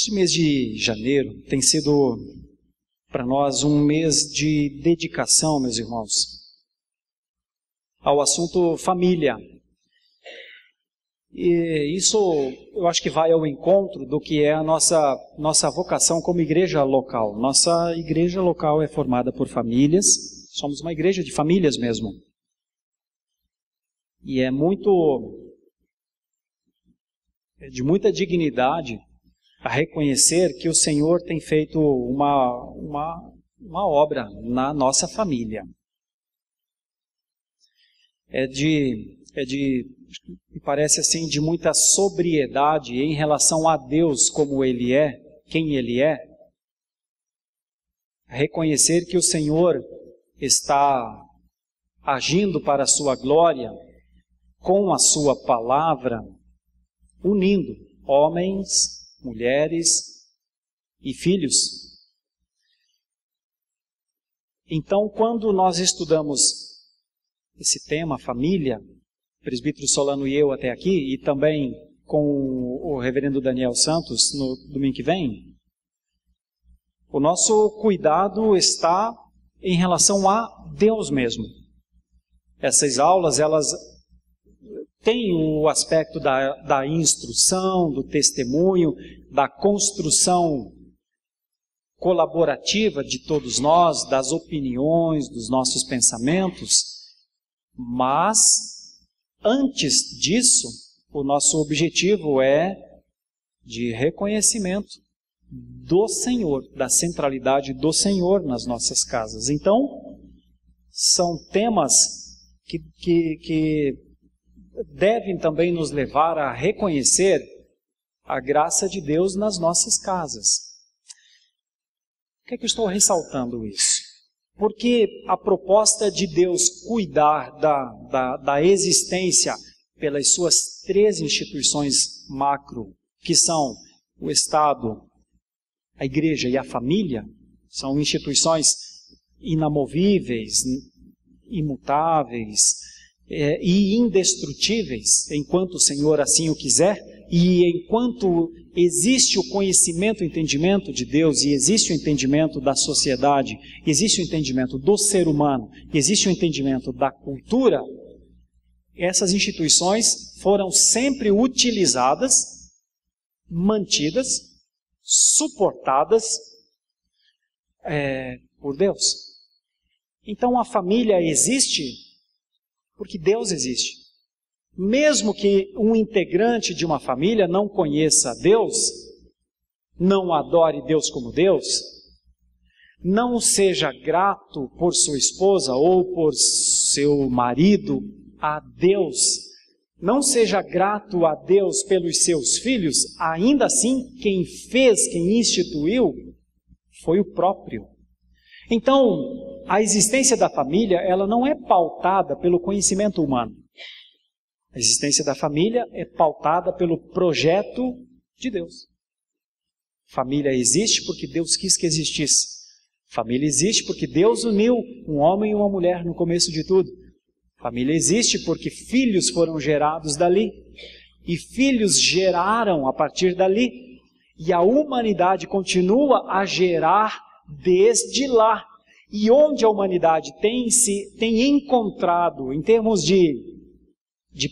Este mês de janeiro tem sido para nós um mês de dedicação, meus irmãos, ao assunto família. E isso eu acho que vai ao encontro do que é a nossa vocação como igreja local. Nossa igreja local é formada por famílias, somos uma igreja de famílias mesmo. E é de muita dignidade a reconhecer que o Senhor tem feito uma obra na nossa família. Me parece assim, de muita sobriedade em relação a Deus como Ele é, quem Ele é. Reconhecer que o Senhor está agindo para a sua glória com a sua palavra, unindo homens, mulheres e filhos. Então, quando nós estudamos esse tema, família, o presbítero Solano e eu até aqui, e também com o reverendo Daniel Santos no domingo que vem, o nosso cuidado está em relação a Deus mesmo. Essas aulas, elas têm o aspecto da instrução, do testemunho, da construção colaborativa de todos nós, das opiniões, dos nossos pensamentos, mas antes disso, o nosso objetivo é de reconhecimento do Senhor, da centralidade do Senhor nas nossas casas. Então, são temas que devem também nos levar a reconhecer a graça de Deus nas nossas casas. Por que é que eu estou ressaltando isso? Porque a proposta de Deus cuidar da existência pelas suas três instituições macro, que são o Estado, a Igreja e a família, são instituições inamovíveis, imutáveis e indestrutíveis, enquanto o Senhor assim o quiser, e enquanto existe o conhecimento, o entendimento de Deus, e existe o entendimento da sociedade, existe o entendimento do ser humano, existe o entendimento da cultura, essas instituições foram sempre utilizadas, mantidas, suportadas por Deus. Então a família existe porque Deus existe. Mesmo que um integrante de uma família não conheça Deus, não adore Deus como Deus, não seja grato por sua esposa ou por seu marido a Deus, não seja grato a Deus pelos seus filhos, ainda assim quem fez, quem instituiu, foi o próprio. Então, a existência da família, ela não é pautada pelo conhecimento humano. A existência da família é pautada pelo projeto de Deus. Família existe porque Deus quis que existisse. Família existe porque Deus uniu um homem e uma mulher no começo de tudo. Família existe porque filhos foram gerados dali. E filhos geraram a partir dali. E a humanidade continua a gerar desde lá. E onde a humanidade tem encontrado, em termos de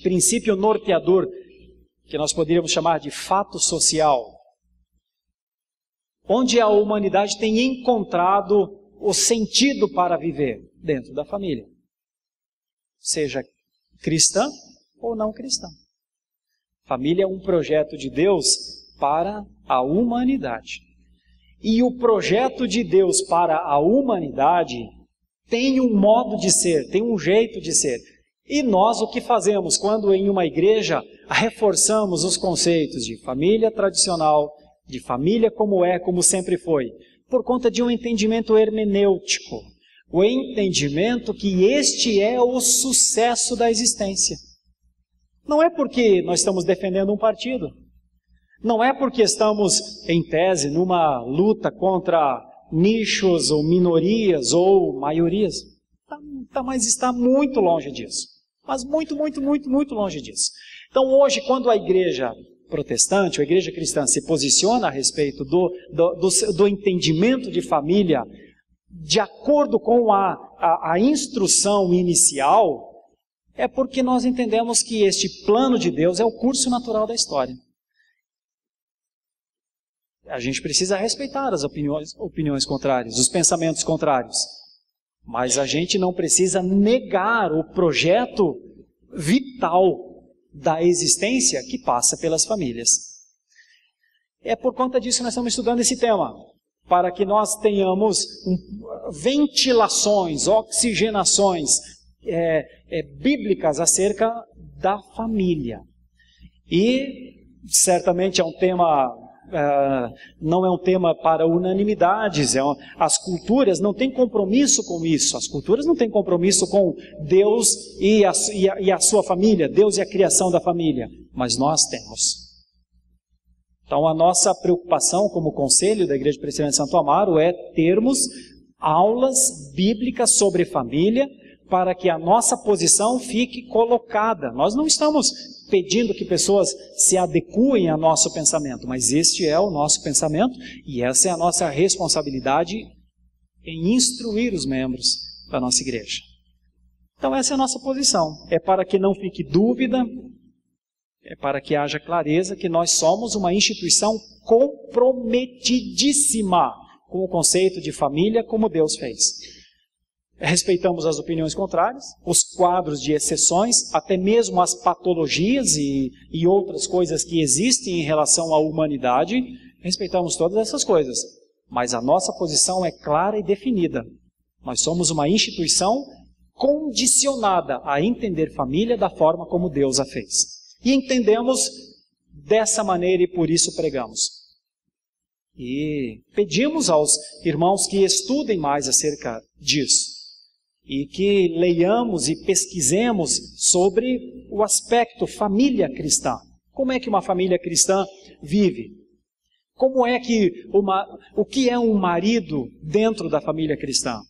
princípio norteador, que nós poderíamos chamar de fato social, onde a humanidade tem encontrado o sentido para viver dentro da família, seja cristã ou não cristã. Família é um projeto de Deus para a humanidade. E o projeto de Deus para a humanidade tem um modo de ser, tem um jeito de ser. E nós o que fazemos quando em uma igreja reforçamos os conceitos de família tradicional, de família como sempre foi, por conta de um entendimento hermenêutico, o entendimento que este é o sucesso da existência. Não é porque nós estamos defendendo um partido, não é porque estamos, em tese, numa luta contra nichos ou minorias ou maiorias, mas está muito longe disso. Mas muito, muito, muito, muito longe disso. Então hoje, quando a igreja protestante, ou a igreja cristã, se posiciona a respeito do entendimento de família de acordo com a instrução inicial, é porque nós entendemos que este plano de Deus é o curso natural da história. A gente precisa respeitar as opiniões contrárias, os pensamentos contrários, mas a gente não precisa negar o projeto vital da existência que passa pelas famílias. É por conta disso que nós estamos estudando esse tema, para que nós tenhamos ventilações, oxigenações bíblicas acerca da família. E certamente é um tema, não é um tema para unanimidades, as culturas não têm compromisso com isso, as culturas não têm compromisso com Deus e a sua família, Deus e a criação da família, mas nós temos. Então a nossa preocupação como conselho da Igreja Presbiteriana de Santo Amaro é termos aulas bíblicas sobre família para que a nossa posição fique colocada. Nós não estamos pedindo que pessoas se adequem ao nosso pensamento, mas este é o nosso pensamento e essa é a nossa responsabilidade em instruir os membros da nossa igreja. Então essa é a nossa posição, é para que não fique dúvida, é para que haja clareza que nós somos uma instituição comprometidíssima com o conceito de família como Deus fez. Respeitamos as opiniões contrárias, os quadros de exceções, até mesmo as patologias e outras coisas que existem em relação à humanidade, respeitamos todas essas coisas. Mas a nossa posição é clara e definida. Nós somos uma instituição condicionada a entender família da forma como Deus a fez. E entendemos dessa maneira e por isso pregamos. E pedimos aos irmãos que estudem mais acerca disso. E que leiamos e pesquisemos sobre o aspecto família cristã. Como é que uma família cristã vive? Como é que o que é um marido dentro da família cristã?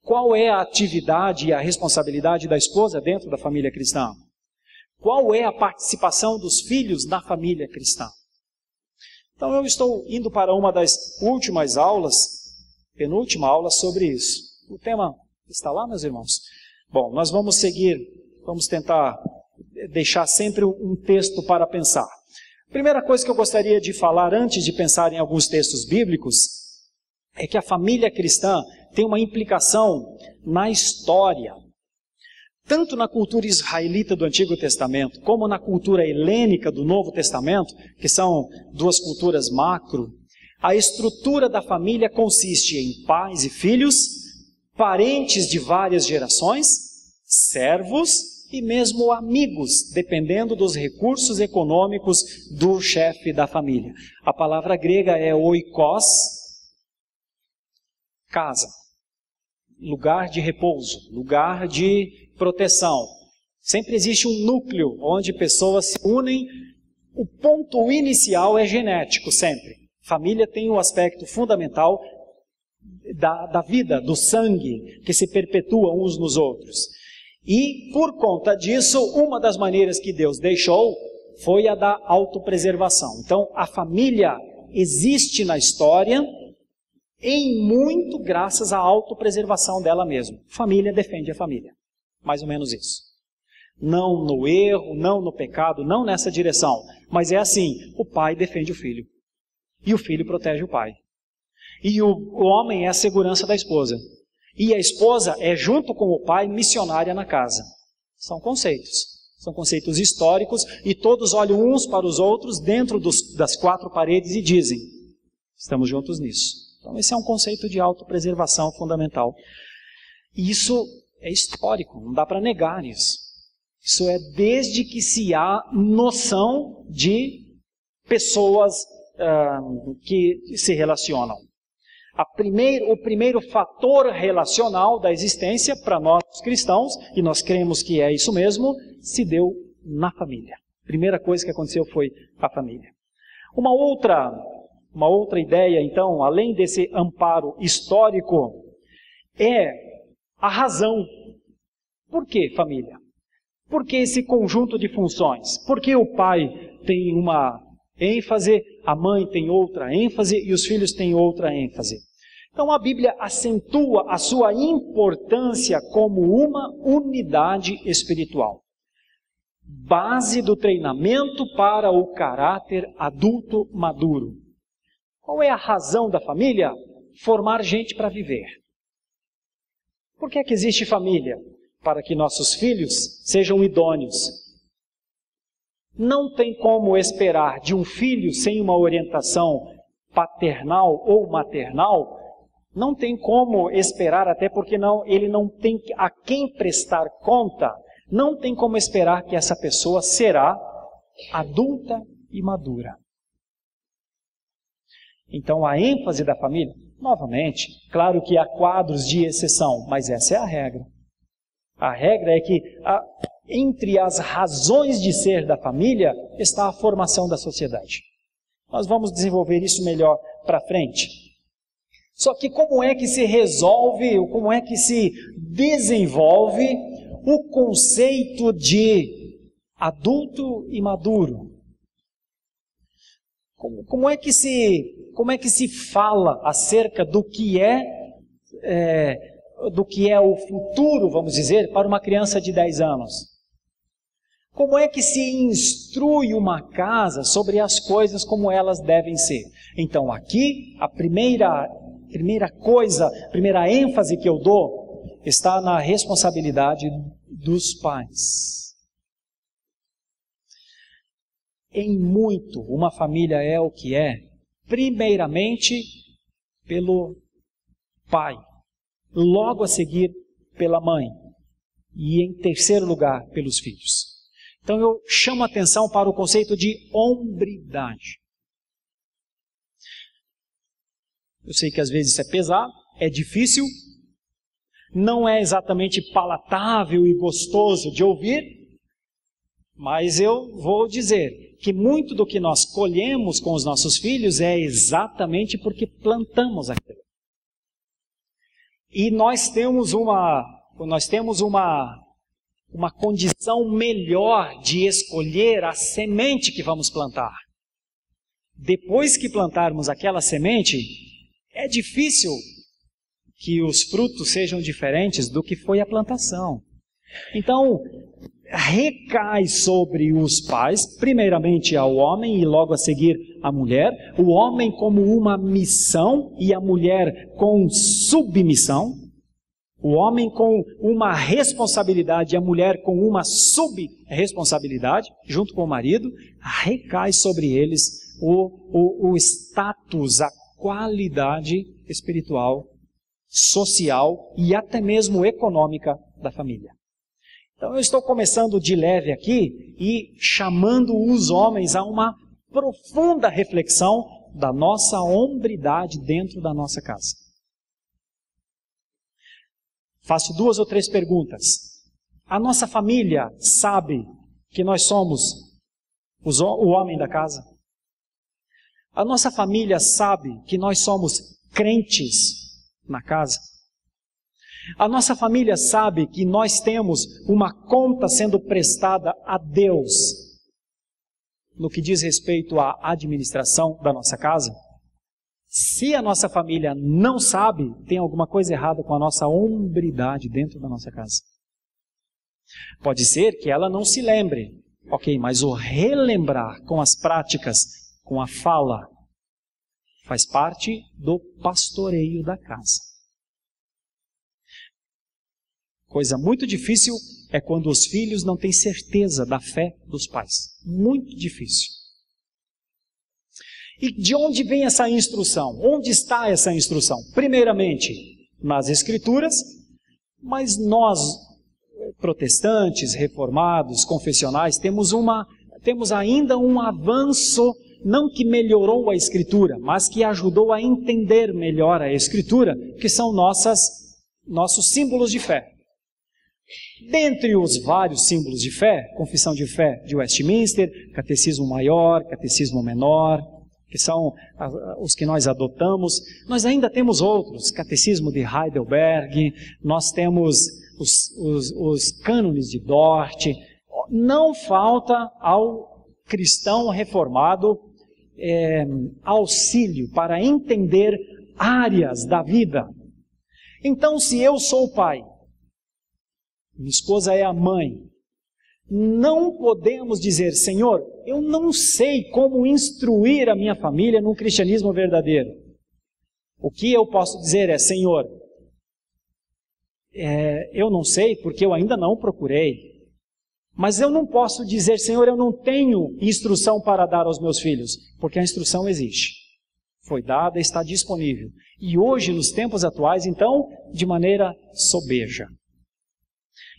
Qual é a atividade e a responsabilidade da esposa dentro da família cristã? Qual é a participação dos filhos na família cristã? Então eu estou indo para uma das últimas aulas, penúltima aula sobre isso. O tema está lá, meus irmãos? Bom, nós vamos seguir, vamos tentar deixar sempre um texto para pensar. A primeira coisa que eu gostaria de falar antes de pensar em alguns textos bíblicos é que a família cristã tem uma implicação na história. Tanto na cultura israelita do Antigo Testamento, como na cultura helênica do Novo Testamento, que são duas culturas macro, a estrutura da família consiste em pais e filhos, parentes de várias gerações, servos e mesmo amigos, dependendo dos recursos econômicos do chefe da família. A palavra grega é oikos, casa, lugar de repouso, lugar de proteção. Sempre existe um núcleo onde pessoas se unem. O ponto inicial é genético, sempre. Família tem um aspecto fundamental da vida, do sangue, que se perpetua uns nos outros. E, por conta disso, uma das maneiras que Deus deixou foi a da autopreservação. Então, a família existe na história em muito graças à autopreservação dela mesma. Família defende a família. Mais ou menos isso. Não no erro, não no pecado, não nessa direção. Mas é assim, o pai defende o filho. E o filho protege o pai. E o homem é a segurança da esposa. E a esposa é, junto com o pai, missionária na casa. São conceitos históricos, e todos olham uns para os outros dentro das quatro paredes e dizem, estamos juntos nisso. Então esse é um conceito de autopreservação fundamental. E isso é histórico, não dá para negar isso. Isso é desde que se há noção de pessoas que se relacionam. O primeiro fator relacional da existência para nós cristãos, e nós cremos que é isso mesmo, se deu na família. A primeira coisa que aconteceu foi a família. Uma outra ideia, então, além desse amparo histórico, é a razão. Por que família? Por que esse conjunto de funções? Por que o pai tem uma ênfase, a mãe tem outra ênfase e os filhos têm outra ênfase. Então a Bíblia acentua a sua importância como uma unidade espiritual. Base do treinamento para o caráter adulto maduro. Qual é a razão da família? Formar gente para viver. Por que é que existe família? Para que nossos filhos sejam idôneos. Não tem como esperar de um filho sem uma orientação paternal ou maternal, não tem como esperar, até porque ele não tem a quem prestar conta, não tem como esperar que essa pessoa será adulta e madura. Então a ênfase da família, novamente, claro que há quadros de exceção, mas essa é a regra. A regra é que entre as razões de ser da família está a formação da sociedade. Nós vamos desenvolver isso melhor para frente. Só que como é que se resolve, ou como é que se desenvolve o conceito de adulto e maduro? Como é que se fala acerca do que é o futuro, vamos dizer, para uma criança de 10 anos? Como é que se instrui uma casa sobre as coisas como elas devem ser? Então aqui, a primeira ênfase que eu dou está na responsabilidade dos pais. Em muito, uma família é o que é, primeiramente pelo pai, logo a seguir pela mãe e em terceiro lugar pelos filhos. Então eu chamo a atenção para o conceito de hombridade. Eu sei que às vezes isso é pesado, é difícil, não é exatamente palatável e gostoso de ouvir, mas eu vou dizer que muito do que nós colhemos com os nossos filhos é exatamente porque plantamos aquilo. E nós temos uma condição melhor de escolher a semente que vamos plantar. Depois que plantarmos aquela semente, é difícil que os frutos sejam diferentes do que foi a plantação. Então, recai sobre os pais, primeiramente ao homem e logo a seguir à mulher, o homem como uma missão e a mulher com submissão, o homem com uma responsabilidade e a mulher com uma subresponsabilidade, junto com o marido, recai sobre eles o status, a qualidade espiritual, social e até mesmo econômica da família. Então eu estou começando de leve aqui e chamando os homens a uma profunda reflexão da nossa hombridade dentro da nossa casa. Faço 2 ou 3 perguntas. A nossa família sabe que nós somos o homem da casa? A nossa família sabe que nós somos crentes na casa? A nossa família sabe que nós temos uma conta sendo prestada a Deus no que diz respeito à administração da nossa casa? Se a nossa família não sabe, tem alguma coisa errada com a nossa hombridade dentro da nossa casa. Pode ser que ela não se lembre, ok, mas o relembrar com as práticas, com a fala, faz parte do pastoreio da casa. Coisa muito difícil é quando os filhos não têm certeza da fé dos pais. Muito difícil. E de onde vem essa instrução? Onde está essa instrução? Primeiramente, nas Escrituras, mas nós, protestantes, reformados, confessionais, temos ainda um avanço, não que melhorou a Escritura, mas que ajudou a entender melhor a Escritura, que são nossos símbolos de fé. Dentre os vários símbolos de fé, Confissão de Fé de Westminster, Catecismo Maior, Catecismo Menor, que são os que nós adotamos, nós ainda temos outros, Catecismo de Heidelberg, nós temos os cânones de Dort. Não falta ao cristão reformado auxílio para entender áreas da vida. Então, se eu sou o pai, minha esposa é a mãe, não podemos dizer: Senhor, eu não sei como instruir a minha família num cristianismo verdadeiro. O que eu posso dizer é: Senhor, eu não sei porque eu ainda não procurei. Mas eu não posso dizer: Senhor, eu não tenho instrução para dar aos meus filhos, porque a instrução existe. Foi dada, está disponível. E hoje, nos tempos atuais, então, de maneira sobeja.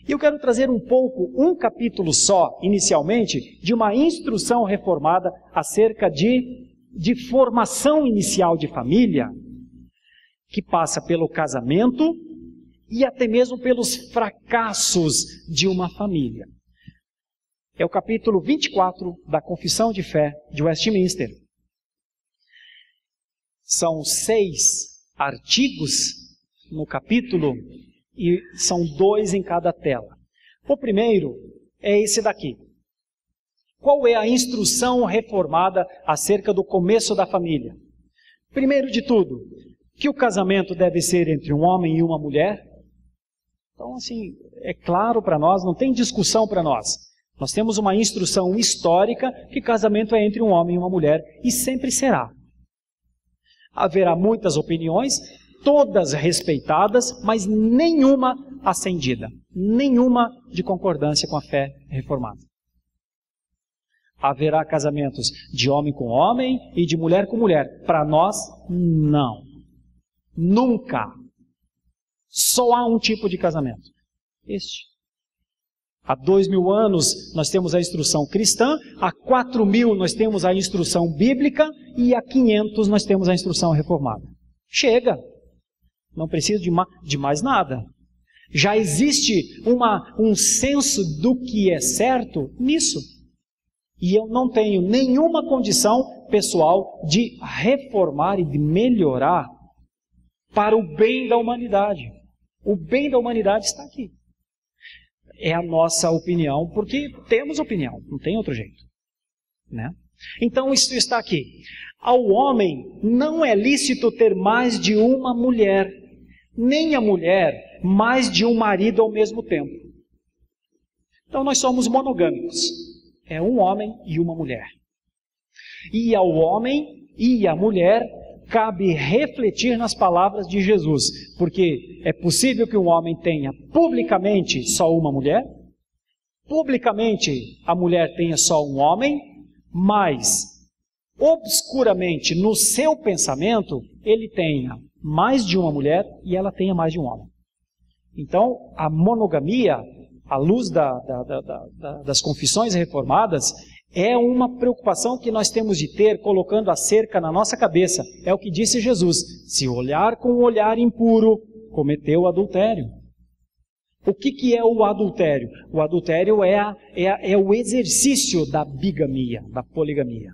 E eu quero trazer um capítulo só, inicialmente, de uma instrução reformada acerca de formação inicial de família, que passa pelo casamento e até mesmo pelos fracassos de uma família. É o capítulo 24 da Confissão de Fé de Westminster. São 6 artigos no capítulo e são 2 em cada tela. O primeiro é esse daqui. Qual é a instrução reformada acerca do começo da família? Primeiro de tudo, que o casamento deve ser entre um homem e uma mulher. Então, assim, é claro para nós, não tem discussão para nós. Nós temos uma instrução histórica que casamento é entre um homem e uma mulher, e sempre será. Haverá muitas opiniões, todas respeitadas, mas nenhuma acendida, nenhuma de concordância com a fé reformada. Haverá casamentos de homem com homem e de mulher com mulher. Para nós, não. Nunca. Só há um tipo de casamento. Este. Há 2000 anos nós temos a instrução cristã, há 4000 nós temos a instrução bíblica e há 500 nós temos a instrução reformada. Chega! Não precisa de mais nada. Já existe um senso do que é certo nisso. E eu não tenho nenhuma condição pessoal de reformar e de melhorar para o bem da humanidade. O bem da humanidade está aqui. É a nossa opinião, porque temos opinião, não tem outro jeito, né? Então isso está aqui. Ao homem não é lícito ter mais de uma mulher, nem a mulher mais de um marido ao mesmo tempo. Então nós somos monogâmicos. É um homem e uma mulher. E ao homem e à mulher cabe refletir nas palavras de Jesus, porque é possível que um homem tenha publicamente só uma mulher, publicamente a mulher tenha só um homem, mas obscuramente no seu pensamento ele tenha mais de uma mulher e ela tenha mais de um homem. Então a monogamia, à luz das confissões reformadas, é uma preocupação que nós temos de ter, colocando a cerca na nossa cabeça. É o que disse Jesus: se olhar com um olhar impuro, cometeu adultério. O que é o adultério? O adultério é o exercício da bigamia, da poligamia.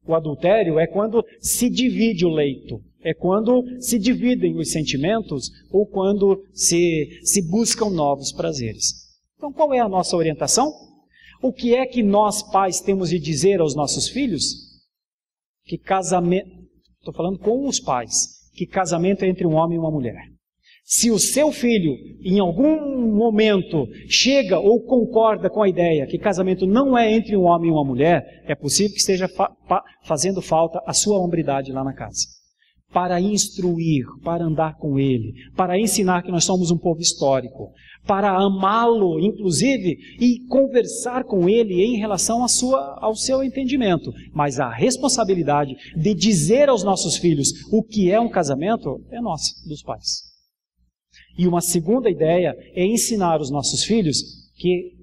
O adultério é quando se divide o leito, é quando se dividem os sentimentos ou quando se buscam novos prazeres. Então qual é a nossa orientação? O que é que nós pais temos de dizer aos nossos filhos? Que casamento, estou falando com os pais, que casamento é entre um homem e uma mulher. Se o seu filho, em algum momento, chega ou concorda com a ideia que casamento não é entre um homem e uma mulher, é possível que esteja fazendo falta a sua hombridade lá na casa. Para instruir, para andar com ele, para ensinar que nós somos um povo histórico, para amá-lo, inclusive, e conversar com ele em relação ao seu entendimento. Mas a responsabilidade de dizer aos nossos filhos o que é um casamento é nossa, dos pais. E uma segunda ideia é ensinar os nossos filhos que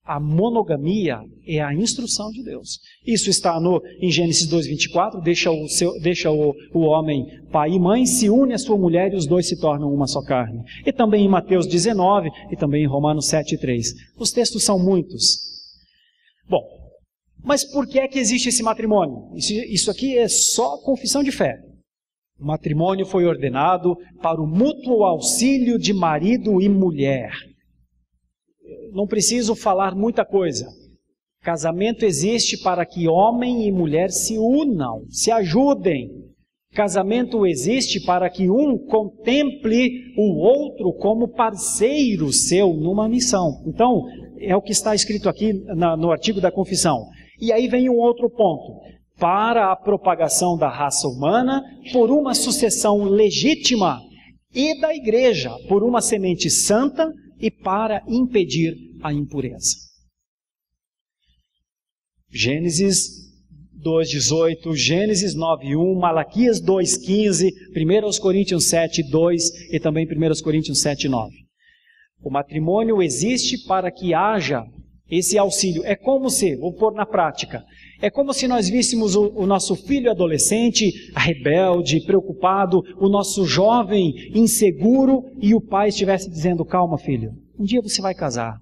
a monogamia é a instrução de Deus. Isso está em Gênesis 2:24, deixa o homem pai e mãe, se une à sua mulher e os dois se tornam uma só carne. E também em Mateus 19 e também em Romanos 7:3. Os textos são muitos. Bom, mas por que é que existe esse matrimônio? Isso aqui é só confissão de fé. O matrimônio foi ordenado para o mútuo auxílio de marido e mulher. Não preciso falar muita coisa. Casamento existe para que homem e mulher se unam, se ajudem. Casamento existe para que um contemple o outro como parceiro seu numa missão. Então, é o que está escrito aqui no artigo da confissão. E aí vem um outro ponto. Para a propagação da raça humana, por uma sucessão legítima, e da igreja, por uma semente santa e para impedir a impureza. Gênesis 2:18, Gênesis 9:1, Malaquias 2:15, 1 Coríntios 7:2 e também 1 Coríntios 7:9. O matrimônio existe para que haja esse auxílio. É como se, vou pôr na prática, é como se nós víssemos o nosso filho adolescente, rebelde, preocupado, o nosso jovem inseguro, e o pai estivesse dizendo: calma, filho, um dia você vai casar.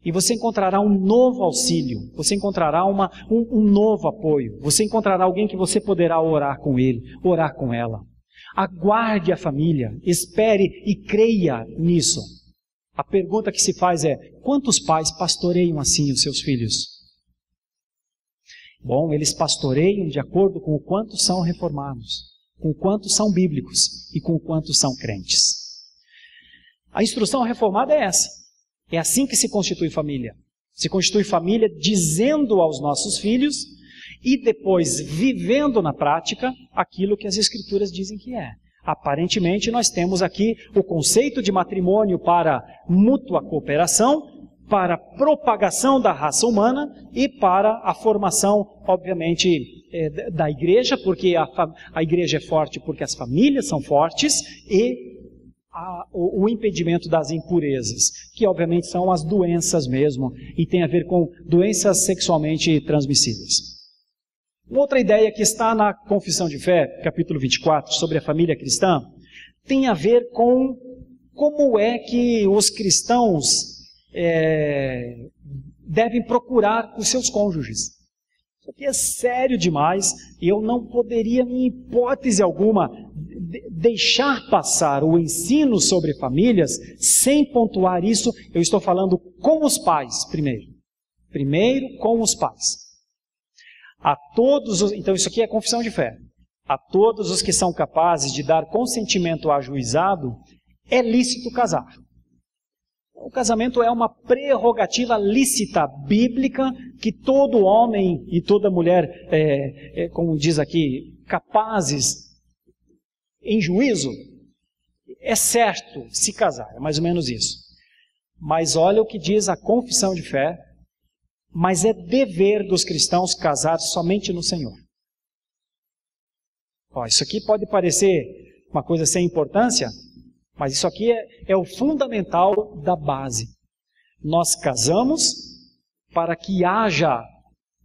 E você encontrará um novo auxílio, você encontrará um novo apoio, você encontrará alguém que você poderá orar com ele, orar com ela. Aguarde a família, espere e creia nisso. A pergunta que se faz é: quantos pais pastoreiam assim os seus filhos? Bom, eles pastoreiam de acordo com o quanto são reformados, com o quanto são bíblicos e com o quanto são crentes. A instrução reformada é essa. É assim que se constitui família. Se constitui família dizendo aos nossos filhos e depois vivendo na prática aquilo que as Escrituras dizem que é. Aparentemente, nós temos aqui o conceito de matrimônio para mútua cooperação, para propagação da raça humana e para a formação, obviamente, da igreja, porque a igreja é forte porque as famílias são fortes, e o impedimento das impurezas, que obviamente são as doenças mesmo, e tem a ver com doenças sexualmente transmissíveis. Uma outra ideia que está na Confissão de Fé, capítulo 24, sobre a família cristã, tem a ver com como é que os cristãos devem procurar os seus cônjuges. Isso aqui é sério demais, e eu não poderia, em hipótese alguma, deixar passar o ensino sobre famílias sem pontuar isso. Eu estou falando com os pais primeiro. Primeiro com os pais. Então isso aqui é confissão de fé. A todos os que são capazes de dar consentimento ajuizado, é lícito casar. O casamento é uma prerrogativa lícita, bíblica, que todo homem e toda mulher, como diz aqui, capazes em juízo, é certo se casar, é mais ou menos isso. Mas olha o que diz a confissão de fé: mas é dever dos cristãos casar somente no Senhor. Isso aqui pode parecer uma coisa sem importância, mas isso aqui é o fundamental da base. Nós casamos para que haja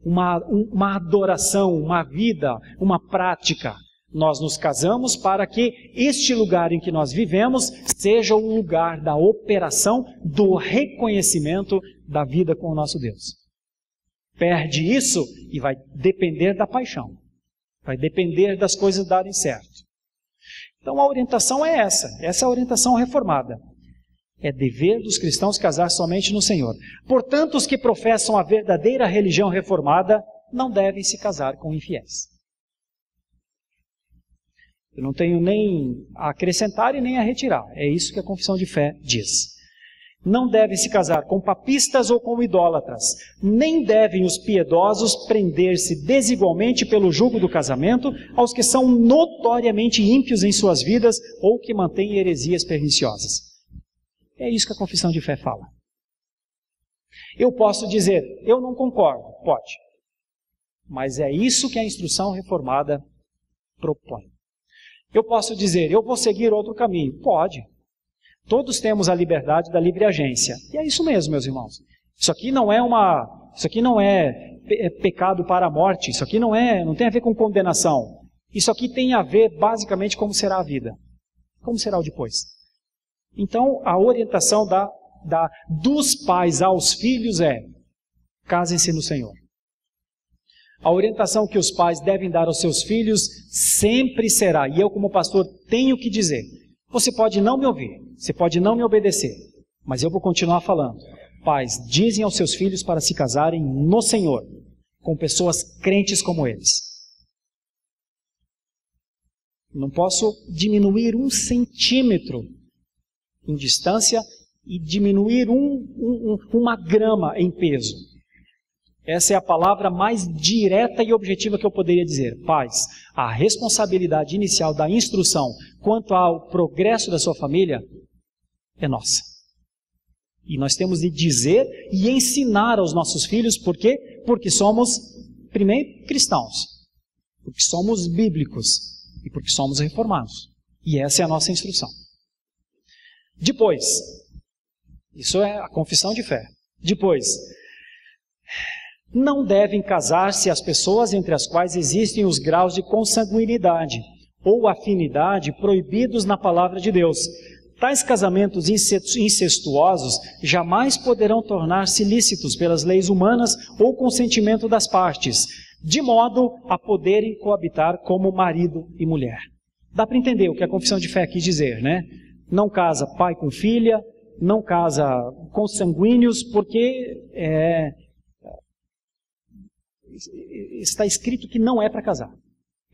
uma adoração, uma vida, uma prática. Nós nos casamos para que este lugar em que nós vivemos seja o lugar da operação, do reconhecimento da vida com o nosso Deus. Perde isso e vai depender da paixão. Vai depender das coisas darem certo. Então a orientação é essa é a orientação reformada. É dever dos cristãos casar somente no Senhor. Portanto, os que professam a verdadeira religião reformada não devem se casar com infiéis. Eu não tenho nem a acrescentar e nem a retirar. É isso que a confissão de fé diz. Não devem se casar com papistas ou com idólatras. Nem devem os piedosos prender-se desigualmente pelo jugo do casamento aos que são notoriamente ímpios em suas vidas ou que mantêm heresias perniciosas. É isso que a confissão de fé fala. Eu posso dizer: eu não concordo. Pode. Mas é isso que a instrução reformada propõe. Eu posso dizer: eu vou seguir outro caminho. Pode. Todos temos a liberdade da livre agência. E é isso mesmo, meus irmãos. Isso aqui não é pecado para a morte. Isso aqui não tem a ver com condenação. Isso aqui tem a ver basicamente como será a vida. Como será o depois. Então, a orientação dos pais aos filhos é: casem-se no Senhor. A orientação que os pais devem dar aos seus filhos sempre será, e eu como pastor tenho que dizer: você pode não me ouvir, você pode não me obedecer, mas eu vou continuar falando. Pais, dizem aos seus filhos para se casarem no Senhor, com pessoas crentes como eles. Não posso diminuir 1 centímetro em distância e diminuir uma grama em peso. Essa é a palavra mais direta e objetiva que eu poderia dizer. Pais, a responsabilidade inicial da instrução quanto ao progresso da sua família é nossa. E nós temos de dizer e ensinar aos nossos filhos, por quê? Porque somos, primeiro, cristãos, porque somos bíblicos e porque somos reformados. E essa é a nossa instrução. Depois, isso é a confissão de fé. Depois, não devem casar-se as pessoas entre as quais existem os graus de consanguinidade ou afinidade proibidos na palavra de Deus. Tais casamentos incestuosos jamais poderão tornar-se lícitos pelas leis humanas ou consentimento das partes, de modo a poderem coabitar como marido e mulher. Dá para entender o que a confissão de fé quis dizer, né? Não casa pai com filha, não casa consanguíneos, porque está escrito que não é para casar.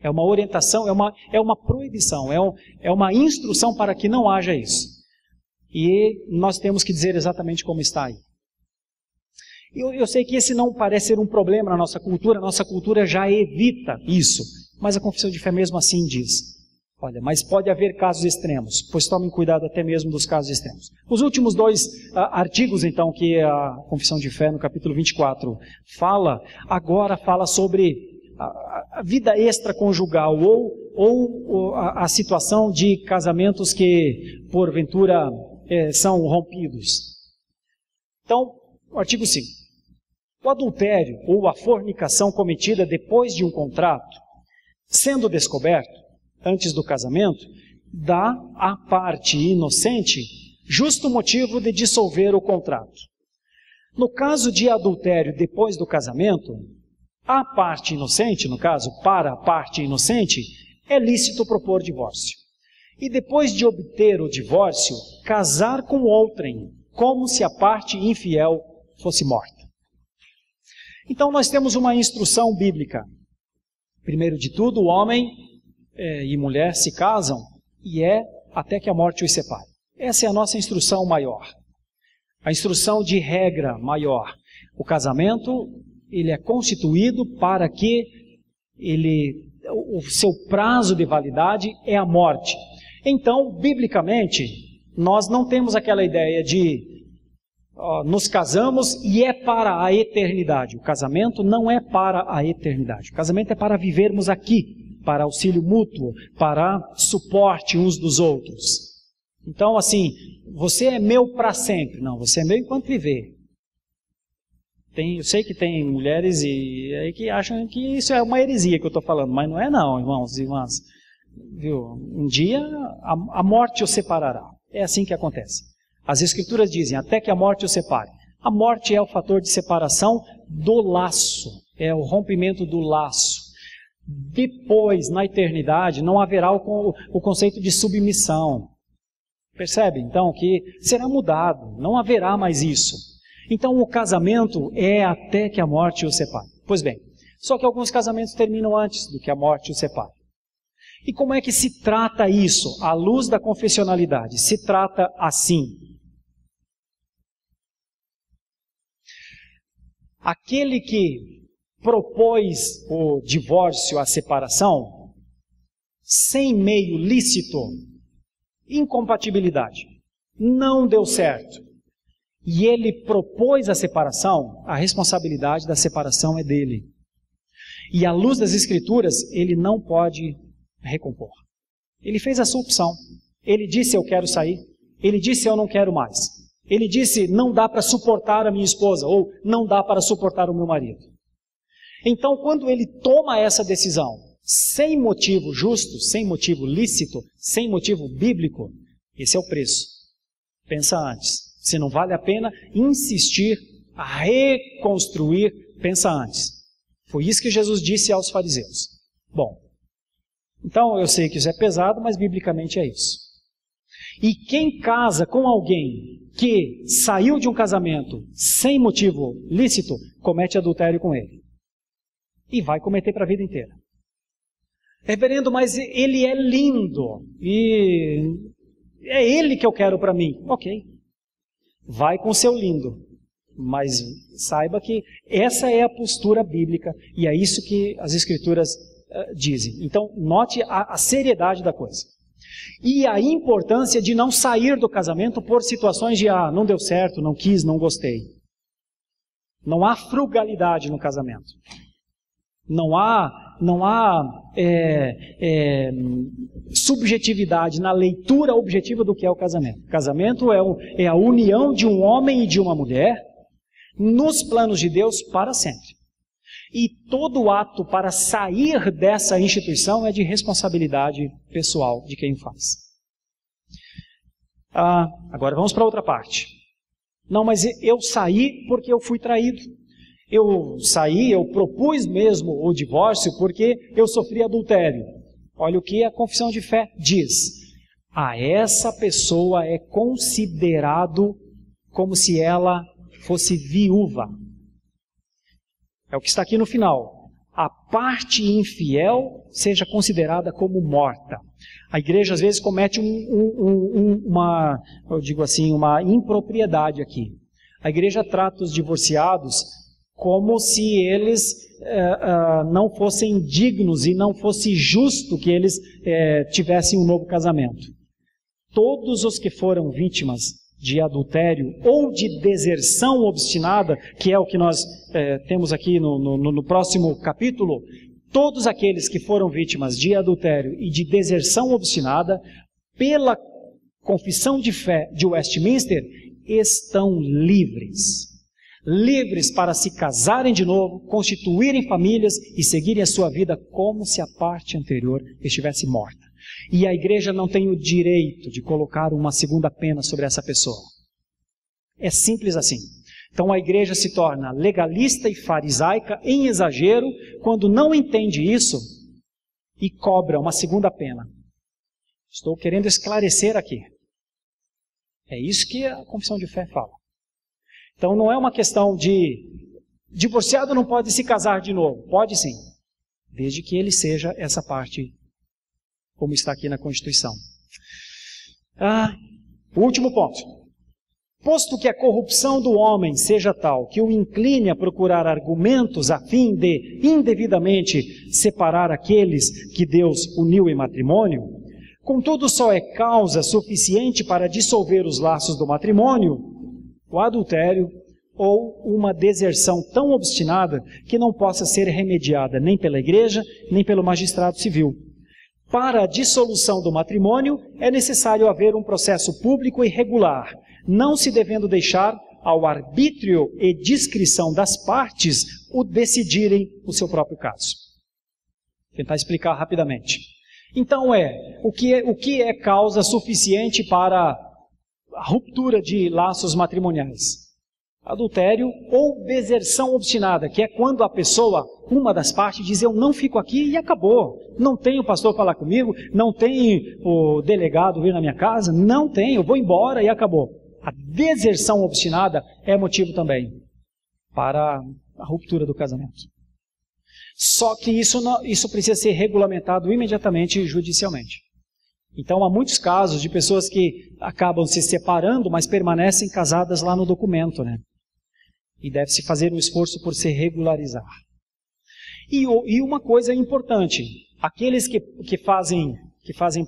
É uma orientação, é uma proibição, é uma instrução para que não haja isso. E nós temos que dizer exatamente como está aí. Eu sei que esse não parece ser um problema na nossa cultura já evita isso, mas a confissão de fé mesmo assim diz. Olha, mas pode haver casos extremos, pois tomem cuidado até mesmo dos casos extremos. Os últimos 2 artigos, então, que a confissão de fé no capítulo 24 agora fala sobre a vida extraconjugal ou a situação de casamentos que, porventura, são rompidos. Então, o artigo 5. O adultério ou a fornicação cometida depois de um contrato, sendo descoberto, antes do casamento, dá à parte inocente justo motivo de dissolver o contrato. No caso de adultério depois do casamento, a parte inocente, no caso, para a parte inocente, é lícito propor divórcio. E depois de obter o divórcio, casar com outrem, como se a parte infiel fosse morta. Então nós temos uma instrução bíblica. Primeiro de tudo, o homem e mulher se casam e até que a morte os separe. Essa é a nossa instrução maior. A instrução de regra maior. O casamento, ele é constituído para que o seu prazo de validade é a morte. Então, biblicamente, nós não temos aquela ideia de nos casamos e é para a eternidade. O casamento não é para a eternidade. O casamento é para vivermos aqui, para auxílio mútuo, para suporte uns dos outros. Então, assim, você é meu para sempre. Não, você é meu enquanto viver. Eu sei que tem mulheres aí que acham que isso é uma heresia que eu estou falando, mas não é não, irmãos e irmãs. Viu? Um dia a morte os separará. É assim que acontece. As Escrituras dizem, até que a morte os separe. A morte é o fator de separação do laço, é o rompimento do laço. Depois, na eternidade, não haverá o conceito de submissão. Percebe, então, que será mudado, não haverá mais isso. Então, o casamento é até que a morte os separe. Pois bem, só que alguns casamentos terminam antes do que a morte os separe. E como é que se trata isso? À luz da confessionalidade, se trata assim. Aquele que propôs o divórcio, a separação, sem meio lícito, incompatibilidade, não deu certo, e ele propôs a separação, a responsabilidade da separação é dele. E à luz das Escrituras, ele não pode recompor. Ele fez a sua opção. Ele disse, eu quero sair. Ele disse, eu não quero mais. Ele disse, não dá para suportar a minha esposa, ou não dá para suportar o meu marido. Então, quando ele toma essa decisão, sem motivo justo, sem motivo lícito, sem motivo bíblico, esse é o preço. Pensa antes. Se não vale a pena insistir a reconstruir, pensa antes. Foi isso que Jesus disse aos fariseus. Bom, então eu sei que isso é pesado, mas biblicamente é isso. E quem casa com alguém que saiu de um casamento sem motivo lícito, comete adultério com ele. E vai cometer para a vida inteira. Reverendo, mas ele é lindo. E é ele que eu quero para mim. Ok. Vai com o seu lindo. Mas saiba que essa é a postura bíblica. E é isso que as Escrituras dizem. Então, note a seriedade da coisa. E a importância de não sair do casamento por situações de não deu certo, não quis, não gostei. Não há frugalidade no casamento. Não há subjetividade na leitura objetiva do que é o casamento. O casamento é a união de um homem e de uma mulher nos planos de Deus para sempre. E todo ato para sair dessa instituição é de responsabilidade pessoal de quem faz. Agora vamos para outra parte. Não, mas eu saí porque eu fui traído. Eu propus mesmo o divórcio porque eu sofri adultério. Olha o que a confissão de fé diz. Essa pessoa é considerado como se ela fosse viúva. É o que está aqui no final. A parte infiel seja considerada como morta. A igreja às vezes comete uma impropriedade aqui. A igreja trata os divorciados como se eles não fossem dignos e não fosse justo que eles tivessem um novo casamento. Todos os que foram vítimas de adultério ou de deserção obstinada, que é o que nós temos aqui no próximo capítulo, todos aqueles que foram vítimas de adultério e de deserção obstinada, pela confissão de fé de Westminster, estão livres. Livres para se casarem de novo, constituírem famílias e seguirem a sua vida como se a parte anterior estivesse morta. E a igreja não tem o direito de colocar uma segunda pena sobre essa pessoa. É simples assim. Então a igreja se torna legalista e farisaica em exagero quando não entende isso e cobra uma segunda pena. Estou querendo esclarecer aqui. É isso que a confissão de fé fala. Então não é uma questão de divorciado não pode se casar de novo. Pode sim, desde que ele seja essa parte como está aqui na Constituição. O último ponto. Posto que a corrupção do homem seja tal que o incline a procurar argumentos a fim de indevidamente separar aqueles que Deus uniu em matrimônio, contudo só é causa suficiente para dissolver os laços do matrimônio, o adultério ou uma deserção tão obstinada que não possa ser remediada nem pela igreja, nem pelo magistrado civil. Para a dissolução do matrimônio, é necessário haver um processo público e regular, não se devendo deixar ao arbítrio e discrição das partes o decidirem o seu próprio caso. Vou tentar explicar rapidamente. Então o que é causa suficiente para a ruptura de laços matrimoniais? Adultério ou deserção obstinada, que é quando a pessoa, uma das partes, diz eu não fico aqui e acabou. Não tem o pastor falar comigo, não tem o delegado vir na minha casa, não tem, eu vou embora e acabou. A deserção obstinada é motivo também para a ruptura do casamento. Só que isso precisa ser regulamentado imediatamente judicialmente. Então há muitos casos de pessoas que acabam se separando, mas permanecem casadas lá no documento, né? E deve-se fazer um esforço por se regularizar. E uma coisa importante, aqueles que fazem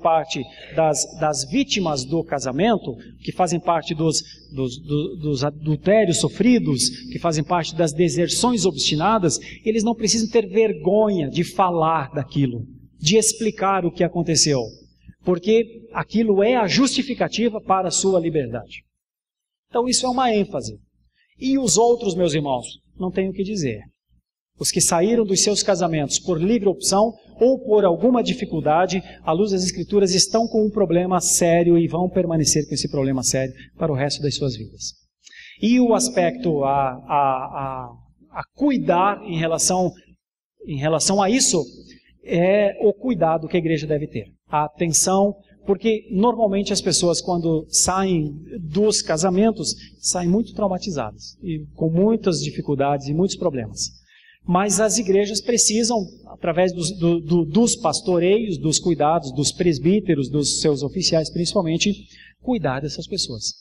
parte das vítimas do casamento, que fazem parte dos adultérios sofridos, que fazem parte das deserções obstinadas, eles não precisam ter vergonha de falar daquilo, de explicar o que aconteceu, porque aquilo é a justificativa para a sua liberdade. Então isso é uma ênfase. E os outros, meus irmãos, não tenho o que dizer. Os que saíram dos seus casamentos por livre opção ou por alguma dificuldade, à luz das Escrituras, estão com um problema sério e vão permanecer com esse problema sério para o resto das suas vidas. E o aspecto a cuidar em relação a isso é o cuidado que a igreja deve ter. A atenção, Porque normalmente as pessoas, quando saem dos casamentos, saem muito traumatizadas e com muitas dificuldades e muitos problemas. Mas as igrejas precisam, através dos pastoreios, dos cuidados, dos presbíteros, dos seus oficiais principalmente, cuidar dessas pessoas.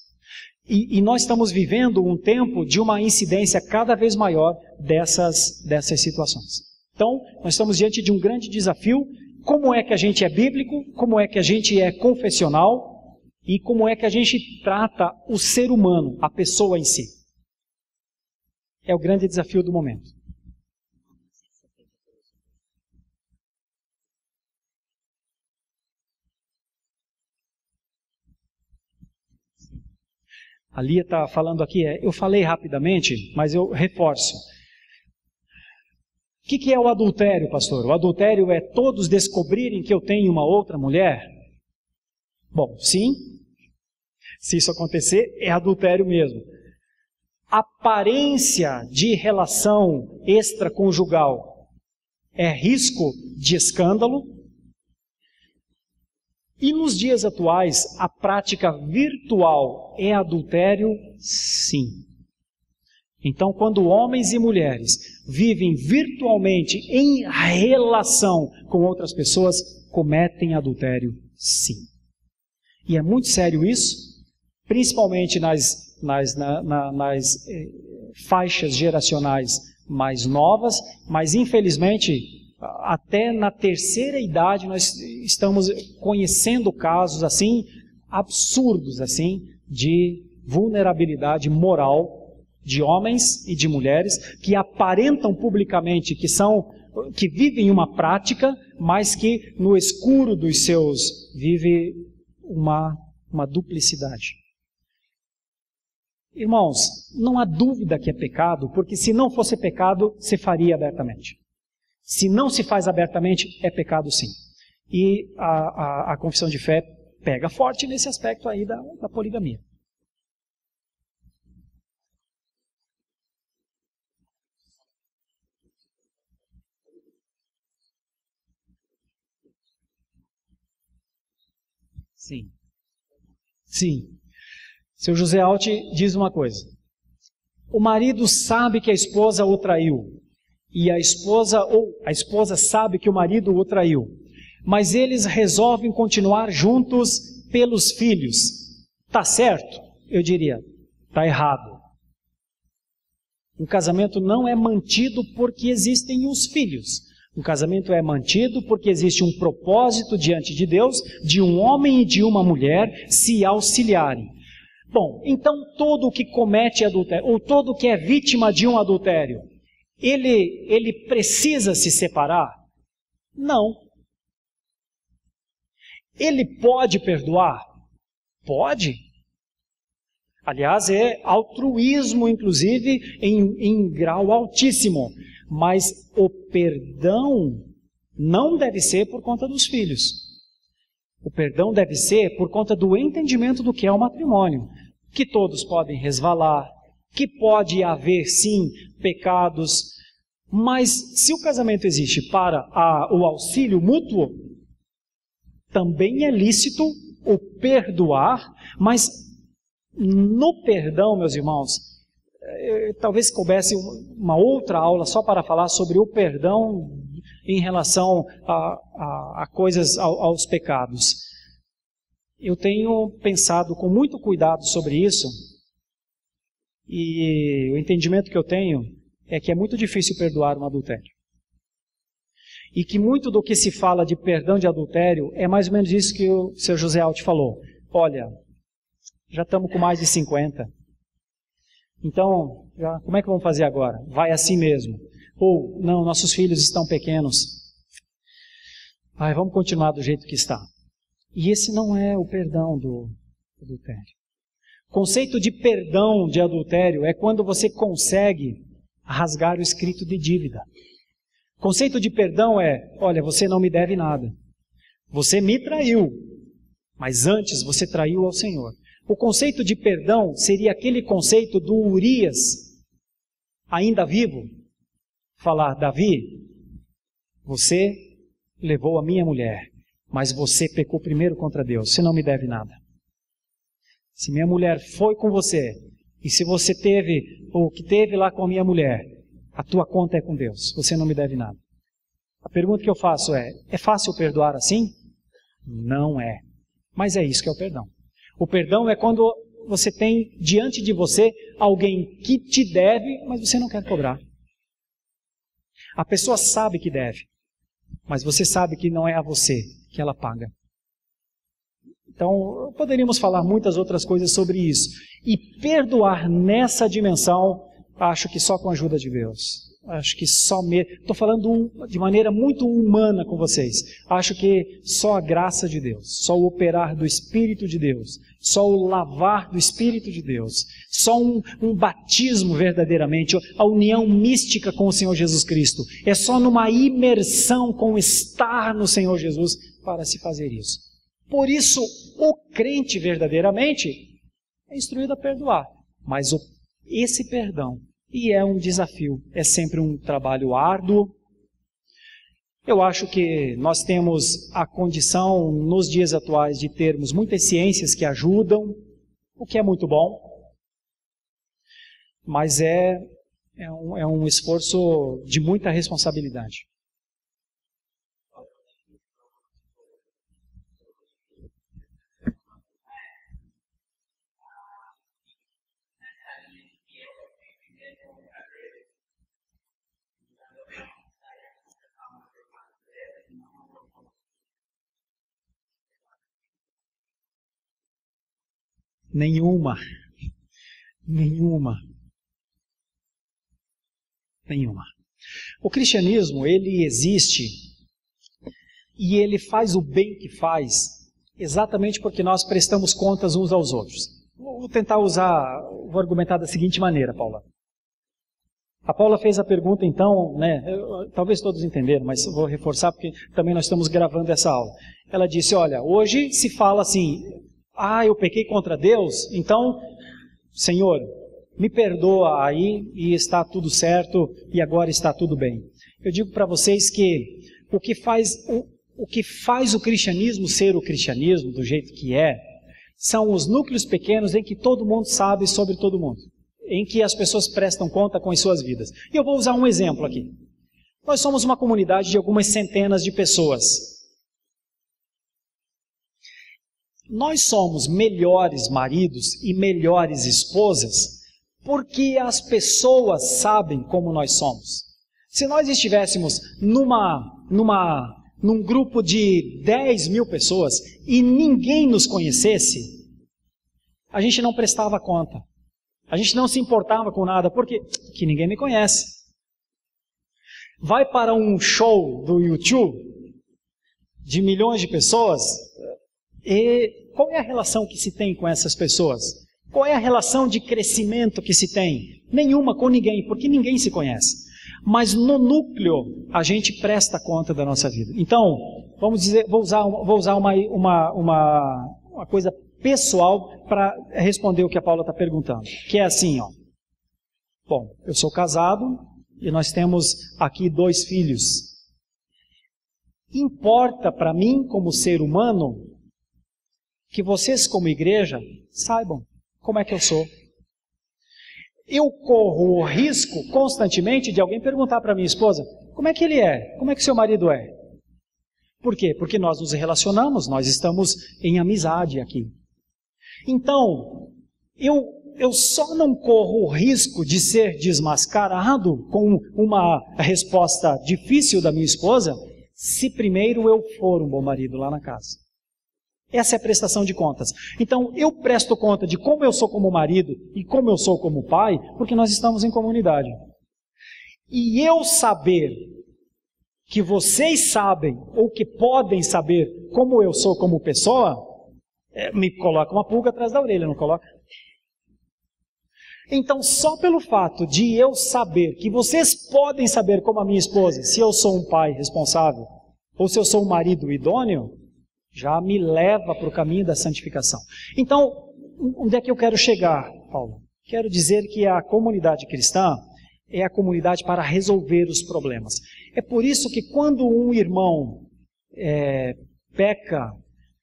E nós estamos vivendo um tempo de uma incidência cada vez maior dessas situações. Então, nós estamos diante de um grande desafio. Como é que a gente é bíblico? Como é que a gente é confessional? E como é que a gente trata o ser humano, a pessoa em si? É o grande desafio do momento. A Lia está falando aqui, eu falei rapidamente, mas eu reforço. O que é o adultério, pastor? O adultério é todos descobrirem que eu tenho uma outra mulher? Bom, sim. Se isso acontecer, é adultério mesmo. Aparência de relação extraconjugal é risco de escândalo. E nos dias atuais, a prática virtual é adultério? Sim. Então, quando homens e mulheres vivem virtualmente em relação com outras pessoas, cometem adultério? Sim. E é muito sério isso, principalmente nas faixas geracionais mais novas, mas infelizmente até na terceira idade nós estamos conhecendo casos assim absurdos assim de vulnerabilidade moral de homens e de mulheres que aparentam publicamente que vivem uma prática, mas que no escuro dos seus vive uma duplicidade. Irmãos, não há dúvida que é pecado, porque se não fosse pecado, se faria abertamente. Se não se faz abertamente, é pecado sim. E a confissão de fé pega forte nesse aspecto aí da poligamia. Sim. Sim. Seu José Alt diz uma coisa. O marido sabe que a esposa o traiu. E a esposa sabe que o marido o traiu. Mas eles resolvem continuar juntos pelos filhos. Tá certo? Eu diria, tá errado. Um casamento não é mantido porque existem os filhos. Um casamento é mantido porque existe um propósito diante de Deus, de um homem e de uma mulher se auxiliarem. Bom, então todo o que comete adultério, ou todo o que é vítima de um adultério, ele precisa se separar? Não. Ele pode perdoar? Pode. Aliás, é altruísmo, inclusive, em grau altíssimo. Mas o perdão não deve ser por conta dos filhos. O perdão deve ser por conta do entendimento do que é o matrimônio. Que todos podem resvalar, que pode haver, sim, pecados. Mas se o casamento existe para o auxílio mútuo, também é lícito o perdoar, mas no perdão, meus irmãos, talvez coubesse uma outra aula só para falar sobre o perdão em relação a coisas, aos pecados. Eu tenho pensado com muito cuidado sobre isso, e o entendimento que eu tenho é que é muito difícil perdoar um adultério. E que muito do que se fala de perdão de adultério é mais ou menos isso que o seu José Alt falou. Olha, já estamos com mais de 50. Então, como é que vamos fazer agora? Vai assim mesmo. Ou, não, nossos filhos estão pequenos. Vamos continuar do jeito que está. E esse não é o perdão do adultério. O conceito de perdão de adultério é quando você consegue rasgar o escrito de dívida. O conceito de perdão é, olha, você não me deve nada. Você me traiu, mas antes você traiu ao Senhor. O conceito de perdão seria aquele conceito do Urias, ainda vivo, falar, Davi, você levou a minha mulher, mas você pecou primeiro contra Deus, você não me deve nada. Se minha mulher foi com você, e se você teve o que teve lá com a minha mulher, a tua conta é com Deus, você não me deve nada. A pergunta que eu faço é fácil perdoar assim? Não é. Mas é isso que é o perdão. O perdão é quando você tem diante de você alguém que te deve, mas você não quer cobrar. A pessoa sabe que deve, mas você sabe que não é a você que ela paga. Então, poderíamos falar muitas outras coisas sobre isso. E perdoar nessa dimensão, acho que só com a ajuda de Deus. Acho que só mesmo. Estou falando de maneira muito humana com vocês. Acho que só a graça de Deus, só o operar do Espírito de Deus, só o lavar do Espírito de Deus, só um batismo verdadeiramente, a união mística com o Senhor Jesus Cristo. É só numa imersão com estar no Senhor Jesus para se fazer isso. Por isso, o crente verdadeiramente é instruído a perdoar. Mas esse perdão, e é um desafio, é sempre um trabalho árduo. Eu acho que nós temos a condição, nos dias atuais, de termos muitas ciências que ajudam, o que é muito bom, mas é um esforço de muita responsabilidade. Nenhuma. O cristianismo, ele existe e ele faz o bem que faz exatamente porque nós prestamos contas uns aos outros. Vou vou argumentar da seguinte maneira, Paula. A Paula fez a pergunta então, talvez todos entenderam, mas vou reforçar porque também nós estamos gravando essa aula. Ela disse, olha, hoje se fala assim, eu pequei contra Deus, então, Senhor, me perdoa aí e está tudo certo e agora está tudo bem. Eu digo para vocês que o que faz o cristianismo ser o cristianismo do jeito que são os núcleos pequenos em que todo mundo sabe sobre todo mundo, em que as pessoas prestam conta com as suas vidas. E eu vou usar um exemplo aqui. Nós somos uma comunidade de algumas centenas de pessoas. Nós somos melhores maridos e melhores esposas porque as pessoas sabem como nós somos. Se nós estivéssemos num grupo de 10 mil pessoas e ninguém nos conhecesse, a gente não prestava conta. A gente não se importava com nada, porque ninguém me conhece. Vai para um show do YouTube de milhões de pessoas, e qual é a relação que se tem com essas pessoas? Qual é a relação de crescimento que se tem? Nenhuma com ninguém, porque ninguém se conhece. Mas no núcleo, a gente presta conta da nossa vida. Então, vamos dizer, vou usar uma coisa pessoal para responder o que a Paula está perguntando. Que é assim, Bom, eu sou casado e nós temos aqui 2 filhos. Importa para mim, como ser humano, que vocês, como igreja, saibam como é que eu sou. Eu corro o risco constantemente de alguém perguntar para minha esposa, como é que ele é? Como é que seu marido é? Por quê? Porque nós nos relacionamos, nós estamos em amizade aqui. Então, eu só não corro o risco de ser desmascarado com uma resposta difícil da minha esposa, se primeiro eu for um bom marido lá na casa. Essa é a prestação de contas. Então, eu presto conta de como eu sou como marido e como eu sou como pai, porque nós estamos em comunidade. E eu saber que vocês sabem, ou que podem saber como eu sou como pessoa, me coloca uma pulga atrás da orelha, não coloca? Então, só pelo fato de eu saber que vocês podem saber como a minha esposa, se eu sou um pai responsável, ou se eu sou um marido idôneo, já me leva para o caminho da santificação. Então, onde é que eu quero chegar, Paulo? Quero dizer que a comunidade cristã é a comunidade para resolver os problemas. É por isso que quando um irmão peca,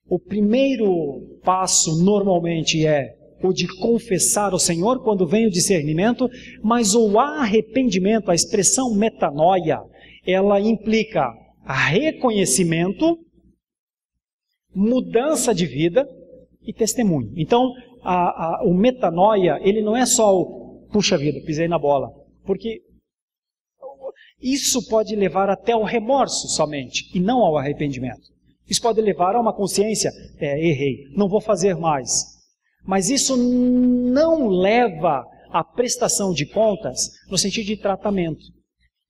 o primeiro passo normalmente é o de confessar ao Senhor quando vem o discernimento, mas o arrependimento, a expressão metanoia, ela implica reconhecimento, mudança de vida e testemunho. Então, o metanoia, ele não é só o puxa vida, pisei na bola, porque isso pode levar até ao remorso somente, e não ao arrependimento. Isso pode levar a uma consciência, errei, não vou fazer mais. Mas isso não leva à prestação de contas no sentido de tratamento.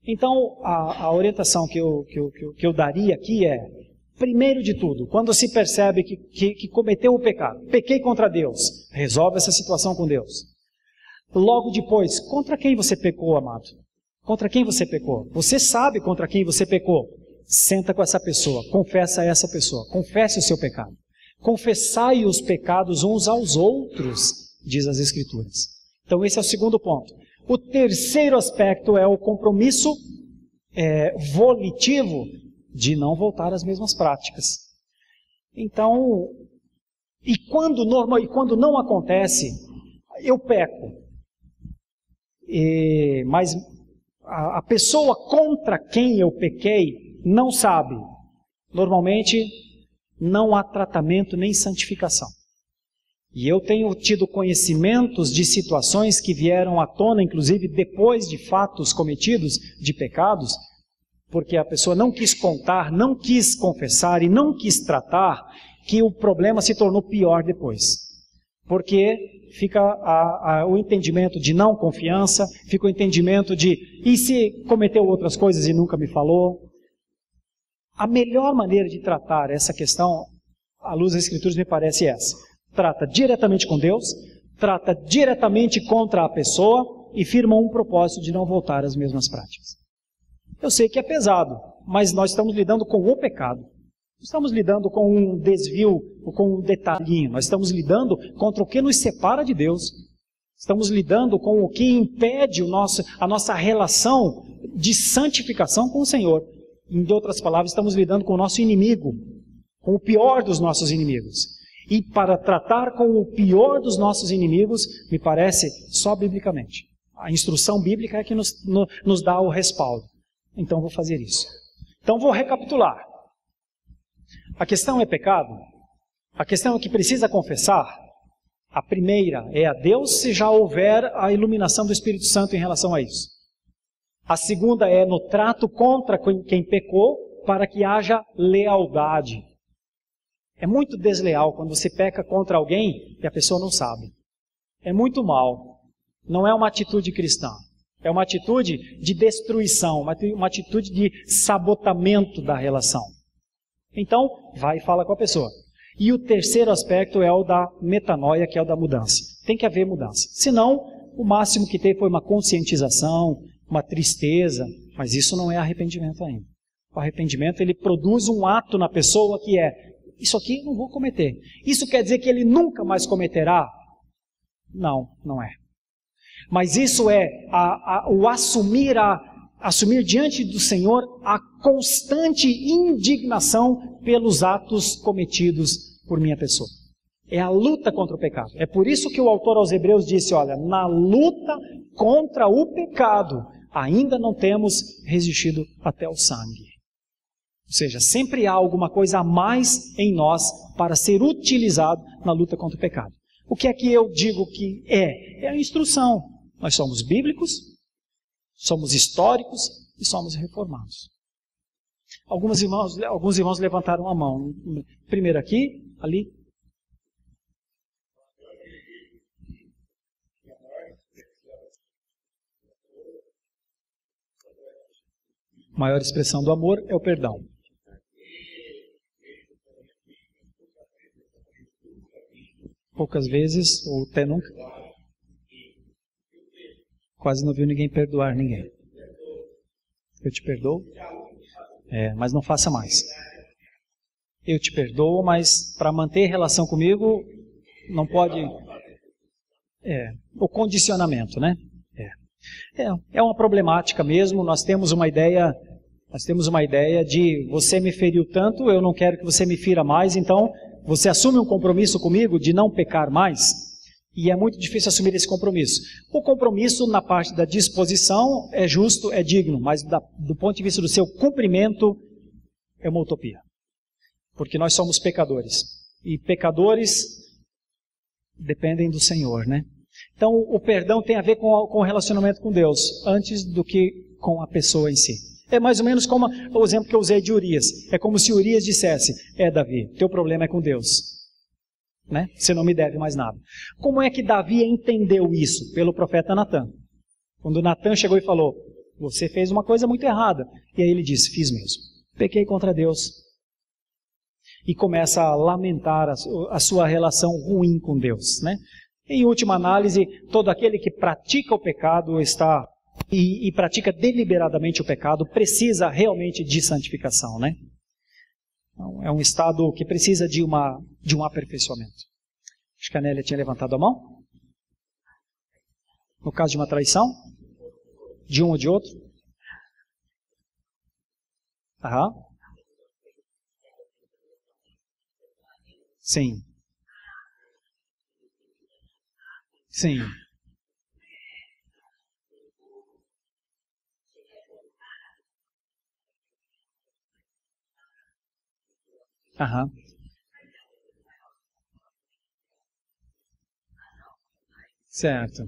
Então, a orientação que eu daria aqui é, primeiro de tudo, quando se percebe que cometeu o pecado, pequei contra Deus, resolve essa situação com Deus. Logo depois, contra quem você pecou, amado? Contra quem você pecou? Você sabe contra quem você pecou. Senta com essa pessoa, confessa a essa pessoa, confesse o seu pecado. Confessai os pecados uns aos outros, diz as Escrituras. Então esse é o segundo ponto. O terceiro aspecto é o compromisso volitivo de não voltar às mesmas práticas. Então, e quando não acontece, eu peco. Mas a pessoa contra quem eu pequei não sabe. Normalmente, não há tratamento nem santificação. E eu tenho tido conhecimentos de situações que vieram à tona, inclusive depois de fatos cometidos, de pecados, porque a pessoa não quis contar, não quis confessar e não quis tratar, que o problema se tornou pior depois. Porque fica o entendimento de não confiança, fica o entendimento de, e se cometeu outras coisas e nunca me falou? A melhor maneira de tratar essa questão, à luz das Escrituras, me parece essa. Trata diretamente com Deus, trata diretamente contra a pessoa e firma um propósito de não voltar às mesmas práticas. Eu sei que é pesado, mas nós estamos lidando com o pecado. Não estamos lidando com um desvio ou com um detalhinho. Nós estamos lidando contra o que nos separa de Deus. Estamos lidando com o que impede a nossa relação de santificação com o Senhor. Em outras palavras, estamos lidando com o nosso inimigo, com o pior dos nossos inimigos. E para tratar com o pior dos nossos inimigos, me parece só biblicamente. A instrução bíblica é que nos dá o respaldo. Então vou fazer isso. Então vou recapitular. A questão é pecado? A questão é que precisa confessar? A primeira é a Deus, se já houver a iluminação do Espírito Santo em relação a isso. A segunda é no trato contra quem pecou, para que haja lealdade. É muito desleal quando você peca contra alguém e a pessoa não sabe. É muito mal. Não é uma atitude cristã. É uma atitude de destruição, uma atitude de sabotamento da relação. Então, vai e fala com a pessoa. E o terceiro aspecto é o da metanoia, que é o da mudança. Tem que haver mudança. Senão, o máximo que teve foi uma conscientização, uma tristeza, mas isso não é arrependimento ainda. O arrependimento, ele produz um ato na pessoa que é, isso aqui eu não vou cometer. Isso quer dizer que ele nunca mais cometerá? Não, não é. Mas isso é o assumir diante do Senhor a constante indignação pelos atos cometidos por minha pessoa. É a luta contra o pecado. É por isso que o autor aos Hebreus disse, olha, na luta contra o pecado, ainda não temos resistido até o sangue. Ou seja, sempre há alguma coisa a mais em nós para ser utilizado na luta contra o pecado. O que é que eu digo que é? É a instrução. Nós somos bíblicos, somos históricos e somos reformados. Alguns irmãos levantaram a mão. Primeiro aqui, ali. A maior expressão do amor é o perdão. Poucas vezes, ou até nunca. Quase não viu ninguém perdoar ninguém. Eu te perdoo, mas não faça mais. Eu te perdoo, mas para manter relação comigo, não pode... o condicionamento, né? É uma problemática mesmo, nós temos uma ideia Nós temos uma ideia de você me feriu tanto, eu não quero que você me fira mais, então você assume um compromisso comigo de não pecar mais? E é muito difícil assumir esse compromisso. O compromisso na parte da disposição é justo, é digno, mas do ponto de vista do seu cumprimento é uma utopia. Porque nós somos pecadores. E pecadores dependem do Senhor, né? Então o perdão tem a ver com o relacionamento com Deus, antes do que com a pessoa em si. É mais ou menos como o exemplo que eu usei de Urias. É como se Urias dissesse, Davi, teu problema é com Deus. Né? Você não me deve mais nada. Como é que Davi entendeu isso? Pelo profeta Natan. Quando Natan chegou e falou, você fez uma coisa muito errada. E aí ele disse, fiz mesmo. Pequei contra Deus. E começa a lamentar a sua relação ruim com Deus. Né? Em última análise, todo aquele que pratica o pecado está... E pratica deliberadamente o pecado, precisa realmente de santificação, né? Então, é um estado que precisa de um aperfeiçoamento. Acho que a Nélia tinha levantado a mão. No caso de uma traição, de um ou de outro. Aham. Sim. Sim. Aham. Certo.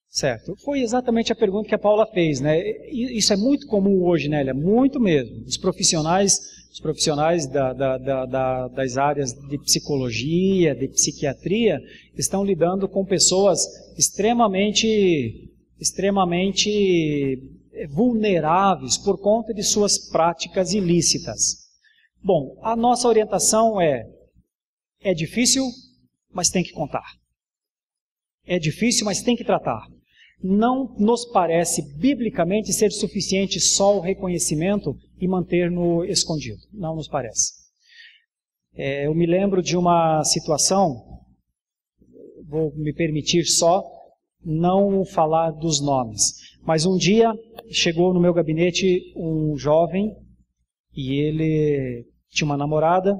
Certo. Foi exatamente a pergunta que a Paula fez, né? Isso é muito comum hoje, né? Muito mesmo. Os profissionais das áreas de psicologia, de psiquiatria, estão lidando com pessoas extremamente vulneráveis por conta de suas práticas ilícitas. Bom, a nossa orientação é difícil, mas tem que contar. É difícil, mas tem que tratar. Não nos parece, biblicamente, ser suficiente só o reconhecimento e manter-no escondido. Não nos parece. Eu me lembro de uma situação, vou me permitir só não falar dos nomes, mas um dia chegou no meu gabinete um jovem e ele tinha uma namorada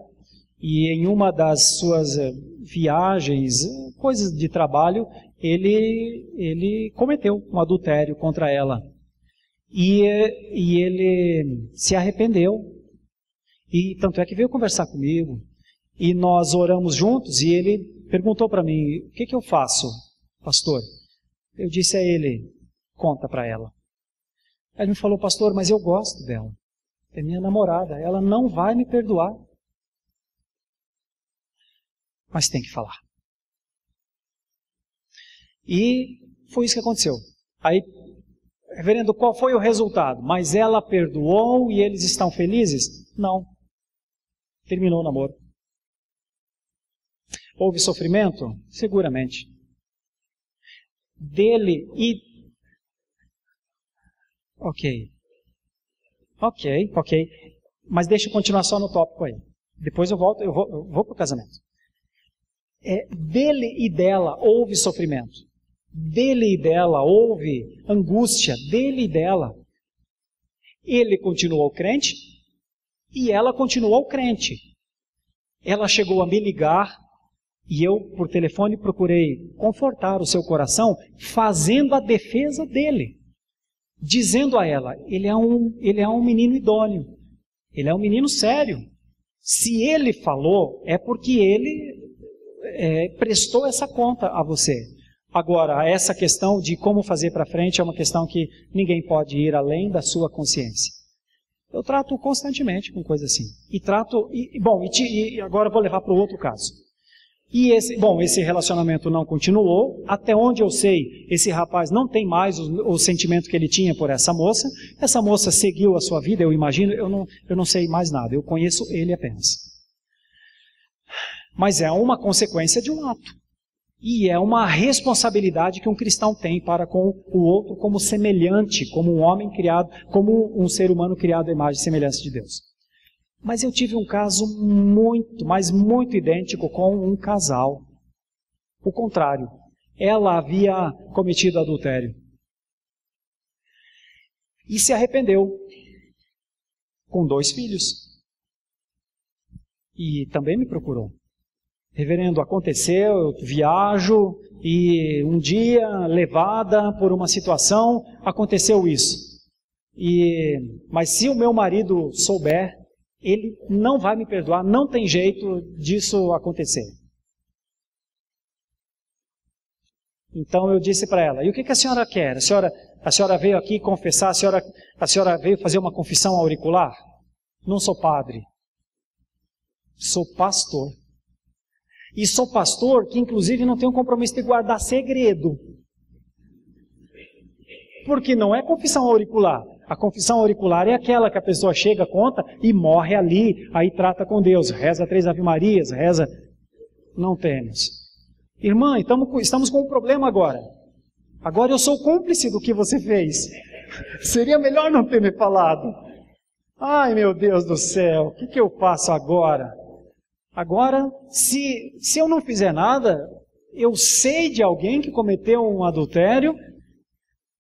e em uma das suas viagens, coisas de trabalho, ele cometeu um adultério contra ela. E ele se arrependeu. E tanto é que veio conversar comigo. E nós oramos juntos e ele perguntou para mim, o que eu faço, pastor? Eu disse a ele, conta para ela. Aí ele me falou, pastor, mas eu gosto dela. É minha namorada, ela não vai me perdoar. Mas tem que falar. E foi isso que aconteceu. Aí, reverendo, qual foi o resultado? Mas ela perdoou e eles estão felizes? Não. Terminou o namoro. Houve sofrimento? Seguramente. Dele e... Ok. Mas deixa eu continuar só no tópico aí. Depois eu volto, eu vou para o casamento. Dele e dela houve sofrimento. Dele e dela houve angústia. Dele e dela. Ele continuou crente e ela continuou crente. Ela chegou a me ligar e eu, por telefone, procurei confortar o seu coração, fazendo a defesa dele. Dizendo a ela, ele é um menino idôneo. Ele é um menino sério. Se ele falou, é porque ele prestou essa conta a você. Agora, essa questão de como fazer para frente é uma questão que ninguém pode ir além da sua consciência. Eu trato constantemente com coisa assim. E agora vou levar para o outro caso. E esse relacionamento não continuou. Até onde eu sei, esse rapaz não tem mais o sentimento que ele tinha por essa moça. Essa moça seguiu a sua vida, eu imagino, eu não sei mais nada. Eu conheço ele apenas. Mas é uma consequência de um ato. E é uma responsabilidade que um cristão tem para com o outro como semelhante, como um homem criado, como um ser humano criado à imagem e semelhança de Deus. Mas eu tive um caso muito idêntico com um casal. O contrário, ela havia cometido adultério. E se arrependeu. com 2 filhos. E também me procurou. Reverendo, aconteceu, eu viajo e um dia, levada por uma situação, aconteceu isso. Mas se o meu marido souber, ele não vai me perdoar, não tem jeito disso acontecer. Então eu disse para ela, e o que a senhora quer? A senhora veio aqui confessar, a senhora veio fazer uma confissão auricular? Não sou padre, sou pastor. E sou pastor que inclusive não tenho compromisso de guardar segredo. Porque não é confissão auricular. A confissão auricular é aquela que a pessoa chega, conta e morre ali, aí trata com Deus, reza 3 Ave Marias, reza... Não temos. Irmã, estamos com um problema agora. Agora eu sou cúmplice do que você fez. Seria melhor não ter me falado. Ai, meu Deus do céu, o que eu faço agora? Agora, se eu não fizer nada, eu sei de alguém que cometeu um adultério,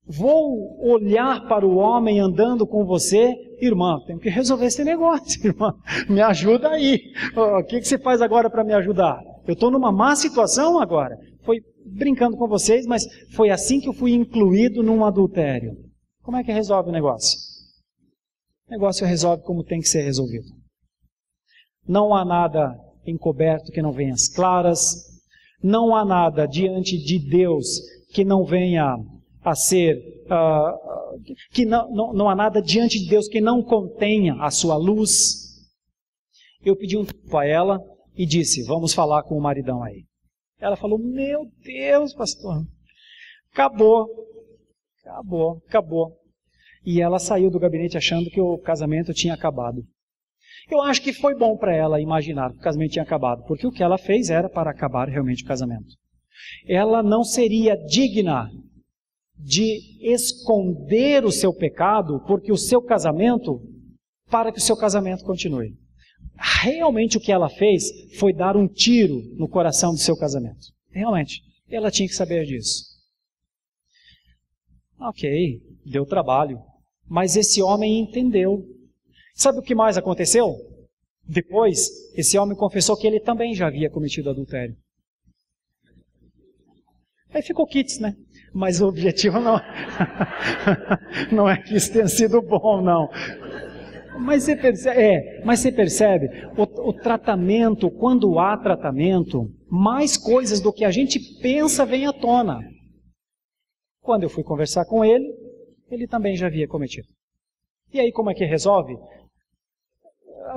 vou olhar para o homem andando com você, irmã, tenho que resolver esse negócio, irmã, me ajuda aí. O que você faz agora para me ajudar? Eu estou numa má situação agora. Foi brincando com vocês, mas foi assim que eu fui incluído num adultério. Como é que resolve o negócio? O negócio resolve como tem que ser resolvido. Não há nada encoberto que não venha às claras, não há nada diante de Deus que não venha a ser, não há nada diante de Deus que não contenha a sua luz. Eu pedi um tempo a ela e disse, vamos falar com o maridão aí. Ela falou, meu Deus, pastor, acabou. E ela saiu do gabinete achando que o casamento tinha acabado. Eu acho que foi bom para ela imaginar que o casamento tinha acabado, porque o que ela fez era para acabar realmente o casamento. Ela não seria digna de esconder o seu pecado, porque o seu casamento, para que o seu casamento continue. Realmente o que ela fez foi dar um tiro no coração do seu casamento. Realmente. Ela tinha que saber disso. Ok, deu trabalho. Mas esse homem entendeu. Sabe o que mais aconteceu? Depois, esse homem confessou que ele também já havia cometido adultério. Aí ficou quites, né? Mas o objetivo não é que isso tenha sido bom, não. Mas você percebe, o tratamento, quando há tratamento, mais coisas do que a gente pensa vêm à tona. Quando eu fui conversar com ele, ele também já havia cometido. E aí como é que resolve?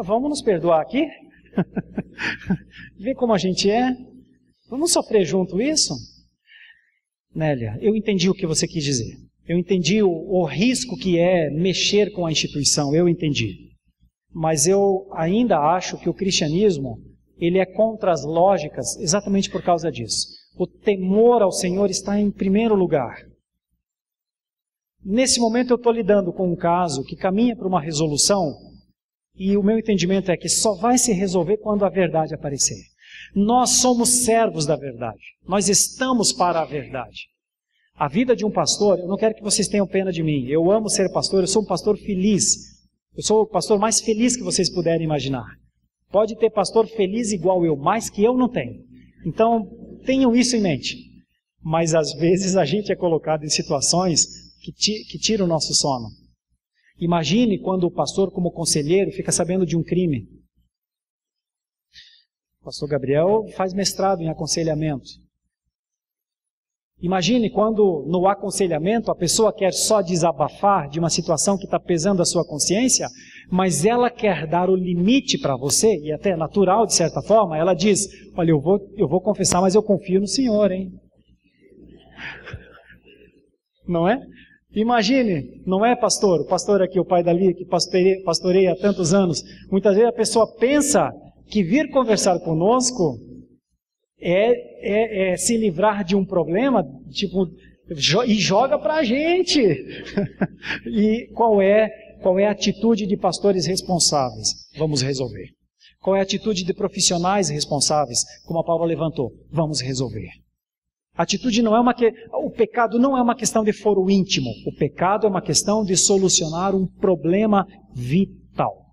Vamos nos perdoar aqui? Vê como a gente é? Vamos sofrer junto isso? Nélia, eu entendi o que você quis dizer. Eu entendi o risco que é mexer com a instituição, eu entendi. Mas eu ainda acho que o cristianismo, ele é contra as lógicas exatamente por causa disso. O temor ao Senhor está em primeiro lugar. Nesse momento eu estou lidando com um caso que caminha para uma resolução e o meu entendimento é que só vai se resolver quando a verdade aparecer. Nós somos servos da verdade. Nós estamos para a verdade. A vida de um pastor, eu não quero que vocês tenham pena de mim. Eu amo ser pastor, eu sou um pastor feliz. Eu sou o pastor mais feliz que vocês puderem imaginar. Pode ter pastor feliz igual eu, mais que eu não tenho. Então, tenham isso em mente. Mas às vezes a gente é colocado em situações que tiram o nosso sono. Imagine quando o pastor, como conselheiro, fica sabendo de um crime. O pastor Gabriel faz mestrado em aconselhamento. Imagine quando no aconselhamento a pessoa quer só desabafar de uma situação que está pesando a sua consciência, mas ela quer dar o limite para você, e até natural de certa forma, ela diz, olha, eu vou confessar, mas eu confio no Senhor, hein? Não é? Imagine, não é pastor? O pastor aqui, o pai dali, que pastoreia há tantos anos, muitas vezes a pessoa pensa que vir conversar conosco é se livrar de um problema, tipo, e joga para a gente. E qual é a atitude de pastores responsáveis? Vamos resolver. Qual é a atitude de profissionais responsáveis? Como a Paula levantou, vamos resolver. A atitude não é o pecado não é uma questão de foro íntimo. O pecado é uma questão de solucionar um problema vital.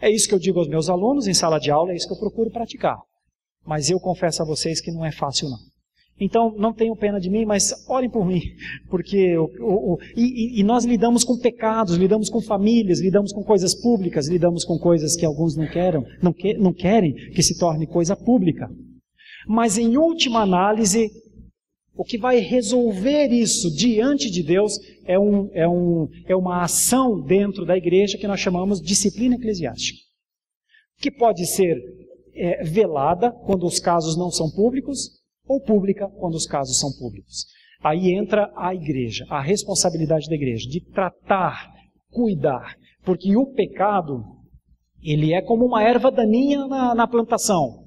É isso que eu digo aos meus alunos em sala de aula, é isso que eu procuro praticar. Mas eu confesso a vocês que não é fácil não. Então, não tenham pena de mim, mas orem por mim, porque nós lidamos com pecados, lidamos com famílias, lidamos com coisas públicas, lidamos com coisas que alguns não querem que se torne coisa pública. Mas em última análise, o que vai resolver isso diante de Deus é uma ação dentro da igreja que nós chamamos de disciplina eclesiástica, que pode ser velada quando os casos não são públicos, ou pública quando os casos são públicos. Aí entra a igreja, a responsabilidade da igreja, de tratar, cuidar, porque o pecado, ele é como uma erva daninha na plantação.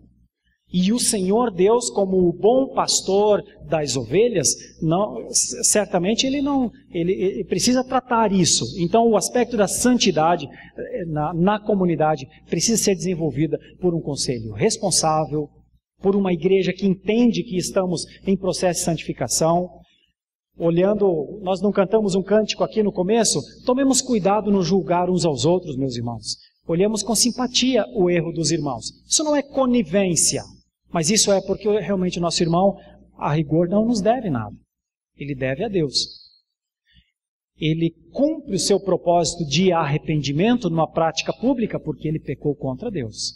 E o Senhor Deus, como o bom pastor das ovelhas, certamente ele precisa tratar isso. Então o aspecto da santidade na comunidade precisa ser desenvolvida por um conselho responsável, por uma igreja que entende que estamos em processo de santificação. Nós não cantamos um cântico aqui no começo? Tomemos cuidado no julgar uns aos outros, meus irmãos. Olhemos com simpatia o erro dos irmãos. Isso não é conivência, mas isso é porque realmente o nosso irmão, a rigor, não nos deve nada. Ele deve a Deus. Ele cumpre o seu propósito de arrependimento numa prática pública porque ele pecou contra Deus.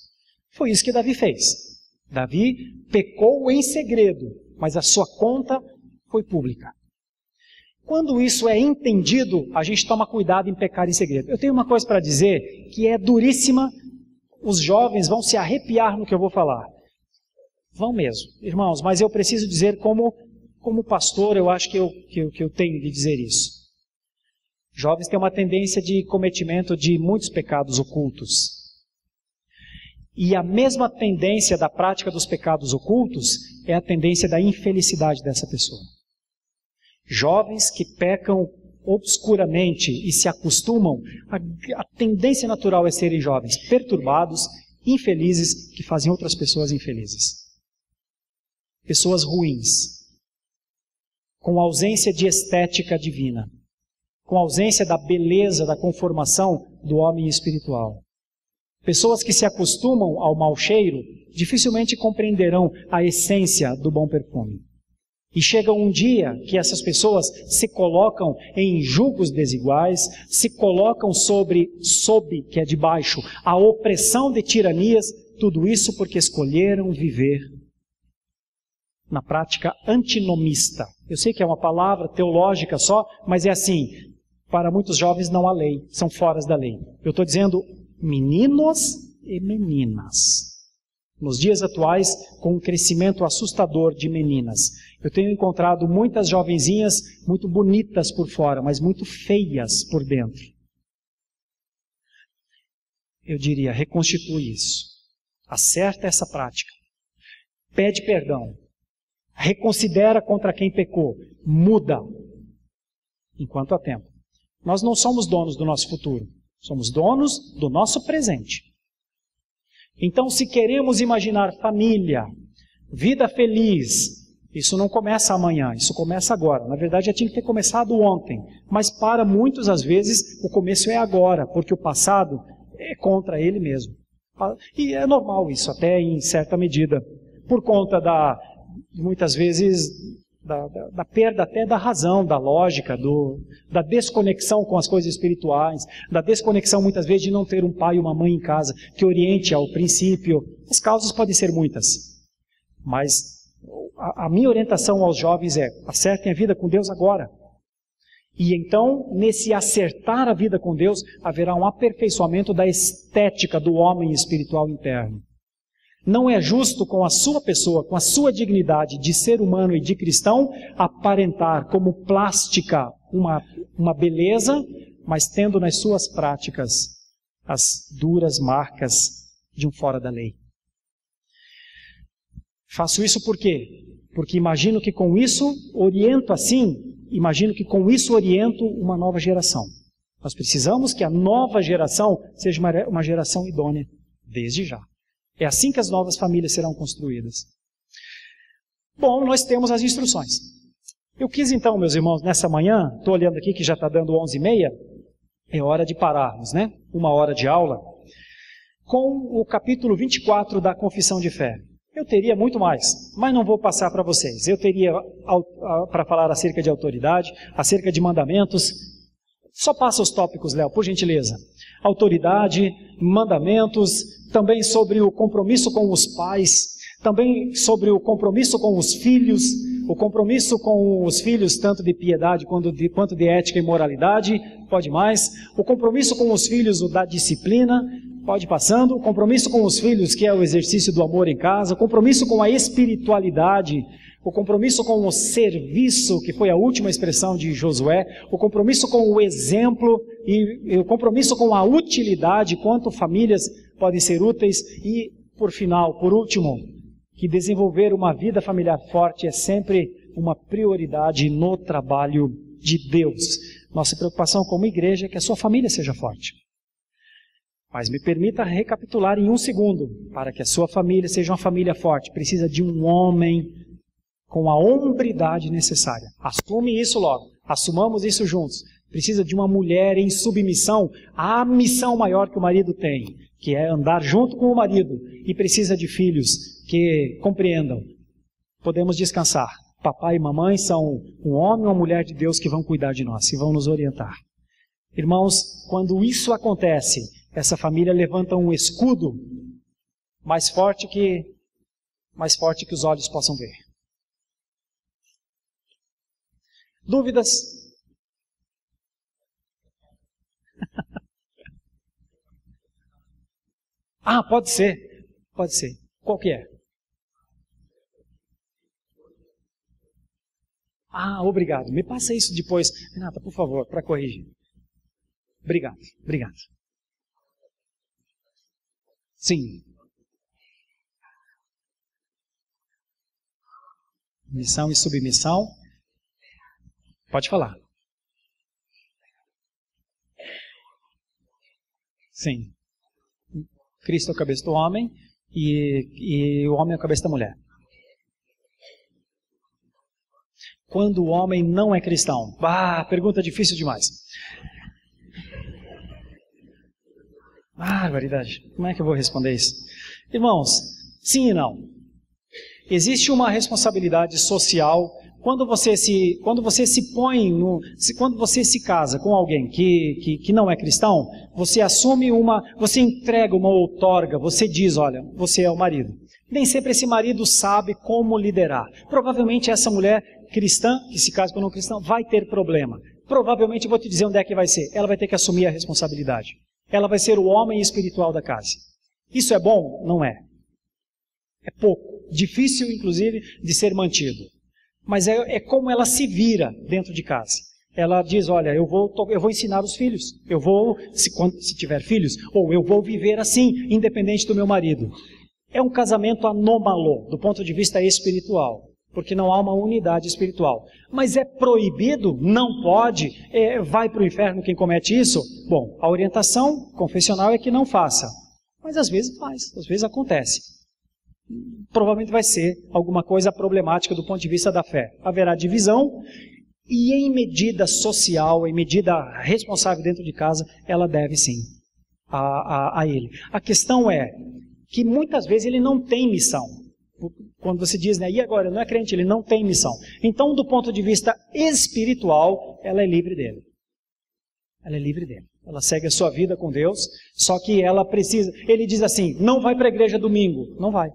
Foi isso que Davi fez. Davi pecou em segredo, mas a sua conta foi pública. Quando isso é entendido, a gente toma cuidado em pecar em segredo. Eu tenho uma coisa para dizer que é duríssima, os jovens vão se arrepiar no que eu vou falar. Vão mesmo, irmãos, mas eu preciso dizer como pastor, eu acho que eu tenho de dizer isso. Jovens têm uma tendência de cometimento de muitos pecados ocultos. E a mesma tendência da prática dos pecados ocultos é a tendência da infelicidade dessa pessoa. Jovens que pecam obscuramente e se acostumam, a tendência natural é serem jovens perturbados, infelizes, que fazem outras pessoas infelizes. Pessoas ruins, com ausência de estética divina, com ausência da beleza, da conformação do homem espiritual. Pessoas que se acostumam ao mau cheiro dificilmente compreenderão a essência do bom perfume. E chega um dia que essas pessoas se colocam em julgos desiguais, se colocam sob, que é de baixo, a opressão de tiranias, tudo isso porque escolheram viver na prática antinomista. Eu sei que é uma palavra teológica só, mas é assim, para muitos jovens não há lei, são fora da lei. Eu estou dizendo meninos e meninas. Nos dias atuais, com um crescimento assustador de meninas, eu tenho encontrado muitas jovenzinhas muito bonitas por fora, mas muito feias por dentro. Eu diria, reconstitui isso. Acerta essa prática. Pede perdão. Reconsidera contra quem pecou. Muda. Enquanto há tempo. Nós não somos donos do nosso futuro. Somos donos do nosso presente. Então, se queremos imaginar família, vida feliz, isso não começa amanhã, isso começa agora. Na verdade, já tinha que ter começado ontem. Mas para muitos, às vezes, o começo é agora, porque o passado é contra ele mesmo. E é normal isso, até em certa medida. Por conta muitas vezes, da perda até da razão, da lógica, da desconexão com as coisas espirituais, da desconexão muitas vezes de não ter um pai e uma mãe em casa que oriente ao princípio. As causas podem ser muitas, mas a minha orientação aos jovens é: acertem a vida com Deus agora. E então, nesse acertar a vida com Deus, haverá um aperfeiçoamento da estética do homem espiritual interno. Não é justo com a sua pessoa, com a sua dignidade de ser humano e de cristão, aparentar como plástica uma beleza, mas tendo nas suas práticas as duras marcas de um fora da lei. Faço isso por quê? Porque imagino que com isso oriento uma nova geração. Nós precisamos que a nova geração seja uma geração idônea, desde já. É assim que as novas famílias serão construídas. Bom, nós temos as instruções. Eu quis então, meus irmãos, nessa manhã, estou olhando aqui que já está dando 11h30, é hora de pararmos, né? 1 hora de aula. com o capítulo 24 da Confissão de Fé. Eu teria muito mais, mas não vou passar para vocês. Eu teria para falar acerca de autoridade, acerca de mandamentos. Só passa os tópicos, Léo, por gentileza. Autoridade, mandamentos, também sobre o compromisso com os pais, também sobre o compromisso com os filhos, o compromisso com os filhos tanto de piedade quanto de ética e moralidade, pode mais. O compromisso com os filhos, o da disciplina, pode passando. O compromisso com os filhos, que é o exercício do amor em casa. O compromisso com a espiritualidade. O compromisso com o serviço, que foi a última expressão de Josué. O compromisso com o exemplo e o compromisso com a utilidade, quanto famílias podem ser úteis. E, por último, que desenvolver uma vida familiar forte é sempre uma prioridade no trabalho de Deus. Nossa preocupação como igreja é que a sua família seja forte. Mas me permita recapitular em um segundo. Para que a sua família seja uma família forte, precisa de um homem com a hombridade necessária. Assume isso logo. Assumamos isso juntos. Precisa de uma mulher em submissão à missão maior que o marido tem, que é andar junto com o marido. E precisa de filhos que compreendam. Podemos descansar. Papai e mamãe são um homem ou uma mulher de Deus que vão cuidar de nós e vão nos orientar. Irmãos, quando isso acontece, essa família levanta um escudo mais forte que os olhos possam ver. Dúvidas? Pode ser. Qual que é? Obrigado. Me passa isso depois, Renata, por favor, para corrigir. Obrigado. Sim. Missão e submissão. Pode falar. Sim. Cristo é a cabeça do homem e o homem é a cabeça da mulher. Quando o homem não é cristão? Pergunta difícil demais. Barbaridade. Como é que eu vou responder isso? Irmãos, sim e não. Existe uma responsabilidade social quando você se casa com alguém que não é cristão, você assume você entrega uma outorga, você diz, olha, você é o marido. Nem sempre esse marido sabe como liderar. Provavelmente essa mulher cristã, que se casa com um não cristão, vai ter problema. Provavelmente, eu vou te dizer onde é que vai ser. Ela vai ter que assumir a responsabilidade. Ela vai ser o homem espiritual da casa. Isso é bom? Não é. É pouco. Difícil, inclusive, de ser mantido. Mas é como ela se vira dentro de casa. Ela diz, olha, eu vou ensinar os filhos. Se tiver filhos, ou eu vou viver assim, independente do meu marido. É um casamento anômalo, do ponto de vista espiritual. Porque não há uma unidade espiritual. Mas é proibido? Não pode? Vai para o inferno quem comete isso? Bom, a orientação confessional é que não faça. Mas às vezes faz, às vezes acontece. Provavelmente vai ser alguma coisa problemática do ponto de vista da fé. Haverá divisão e em medida social, em medida responsável dentro de casa, ela deve sim a ele. A questão é que muitas vezes ele não tem missão. Quando você diz, né, e agora, não é crente, ele não tem missão. Então, do ponto de vista espiritual, ela é livre dele. Ela é livre dele. Ela segue a sua vida com Deus, só que ela precisa... Ele diz assim, não vai para a igreja domingo. Não vai.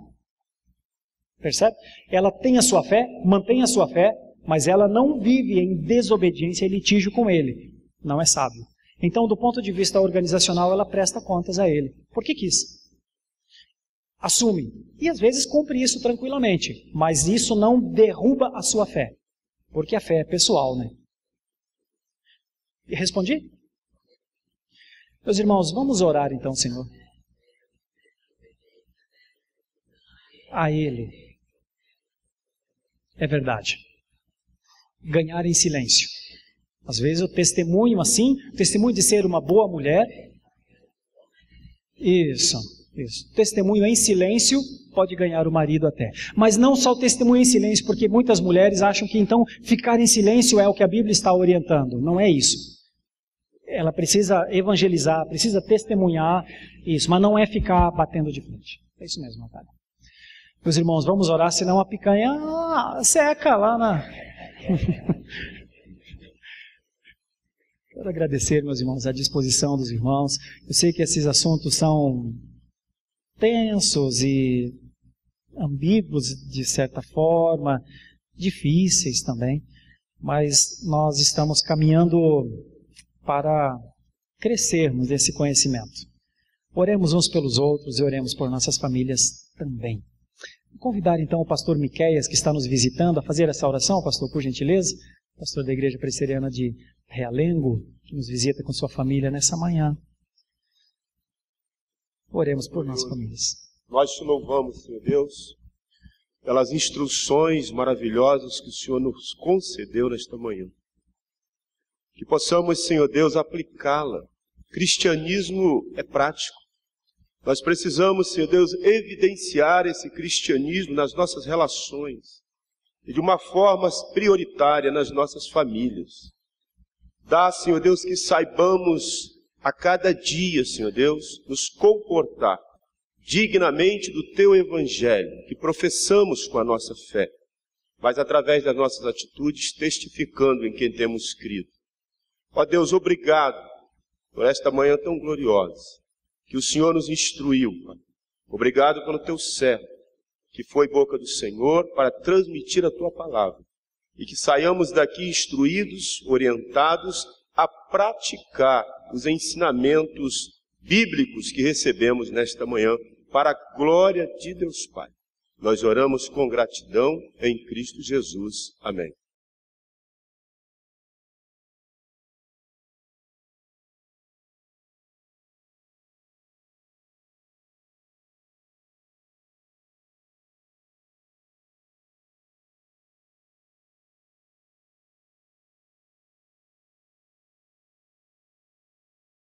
Percebe? Ela tem a sua fé, mantém a sua fé, mas ela não vive em desobediência e litígio com ele. Não é sábio. Então, do ponto de vista organizacional, ela presta contas a ele. Por que quis? Assume. E às vezes cumpre isso tranquilamente. Mas isso não derruba a sua fé. Porque a fé é pessoal, né? E respondi? Meus irmãos, vamos orar então, Senhor. A Ele. É verdade. Ganhar em silêncio. Às vezes o testemunho assim, o testemunho de ser uma boa mulher. Isso. Testemunho em silêncio pode ganhar o marido até. Mas não só o testemunho em silêncio, porque muitas mulheres acham que então ficar em silêncio é o que a Bíblia está orientando. Não é isso. ela precisa evangelizar, precisa testemunhar isso, mas não é ficar batendo de frente. É isso mesmo, Natália. Meus irmãos, vamos orar, senão a picanha seca lá na... Quero agradecer, meus irmãos, a disposição dos irmãos. Eu sei que esses assuntos são tensos e ambíguos, de certa forma, difíceis também, mas nós estamos caminhando para crescermos nesse conhecimento. Oremos uns pelos outros e oremos por nossas famílias também. Vou convidar então o pastor Miqueias, que está nos visitando, a fazer essa oração, pastor, por gentileza. Pastor da Igreja Presbiteriana de Realengo, que nos visita com sua família nessa manhã. Oremos por nossas famílias. Nós te louvamos, Senhor Deus, pelas instruções maravilhosas que o Senhor nos concedeu nesta manhã. Que possamos, Senhor Deus, aplicá-la. Cristianismo é prático. Nós precisamos, Senhor Deus, evidenciar esse cristianismo nas nossas relações e de uma forma prioritária nas nossas famílias. Dá, Senhor Deus, que saibamos a cada dia, Senhor Deus, nos comportar dignamente do Teu Evangelho, que professamos com a nossa fé, mas através das nossas atitudes, testificando em quem temos crido. Ó Deus, obrigado por esta manhã tão gloriosa, que o Senhor nos instruiu. Obrigado pelo Teu servo, que foi boca do Senhor para transmitir a Tua palavra, e que saiamos daqui instruídos, orientados a praticar os ensinamentos bíblicos que recebemos nesta manhã, para a glória de Deus Pai. Nós oramos com gratidão em Cristo Jesus. Amém.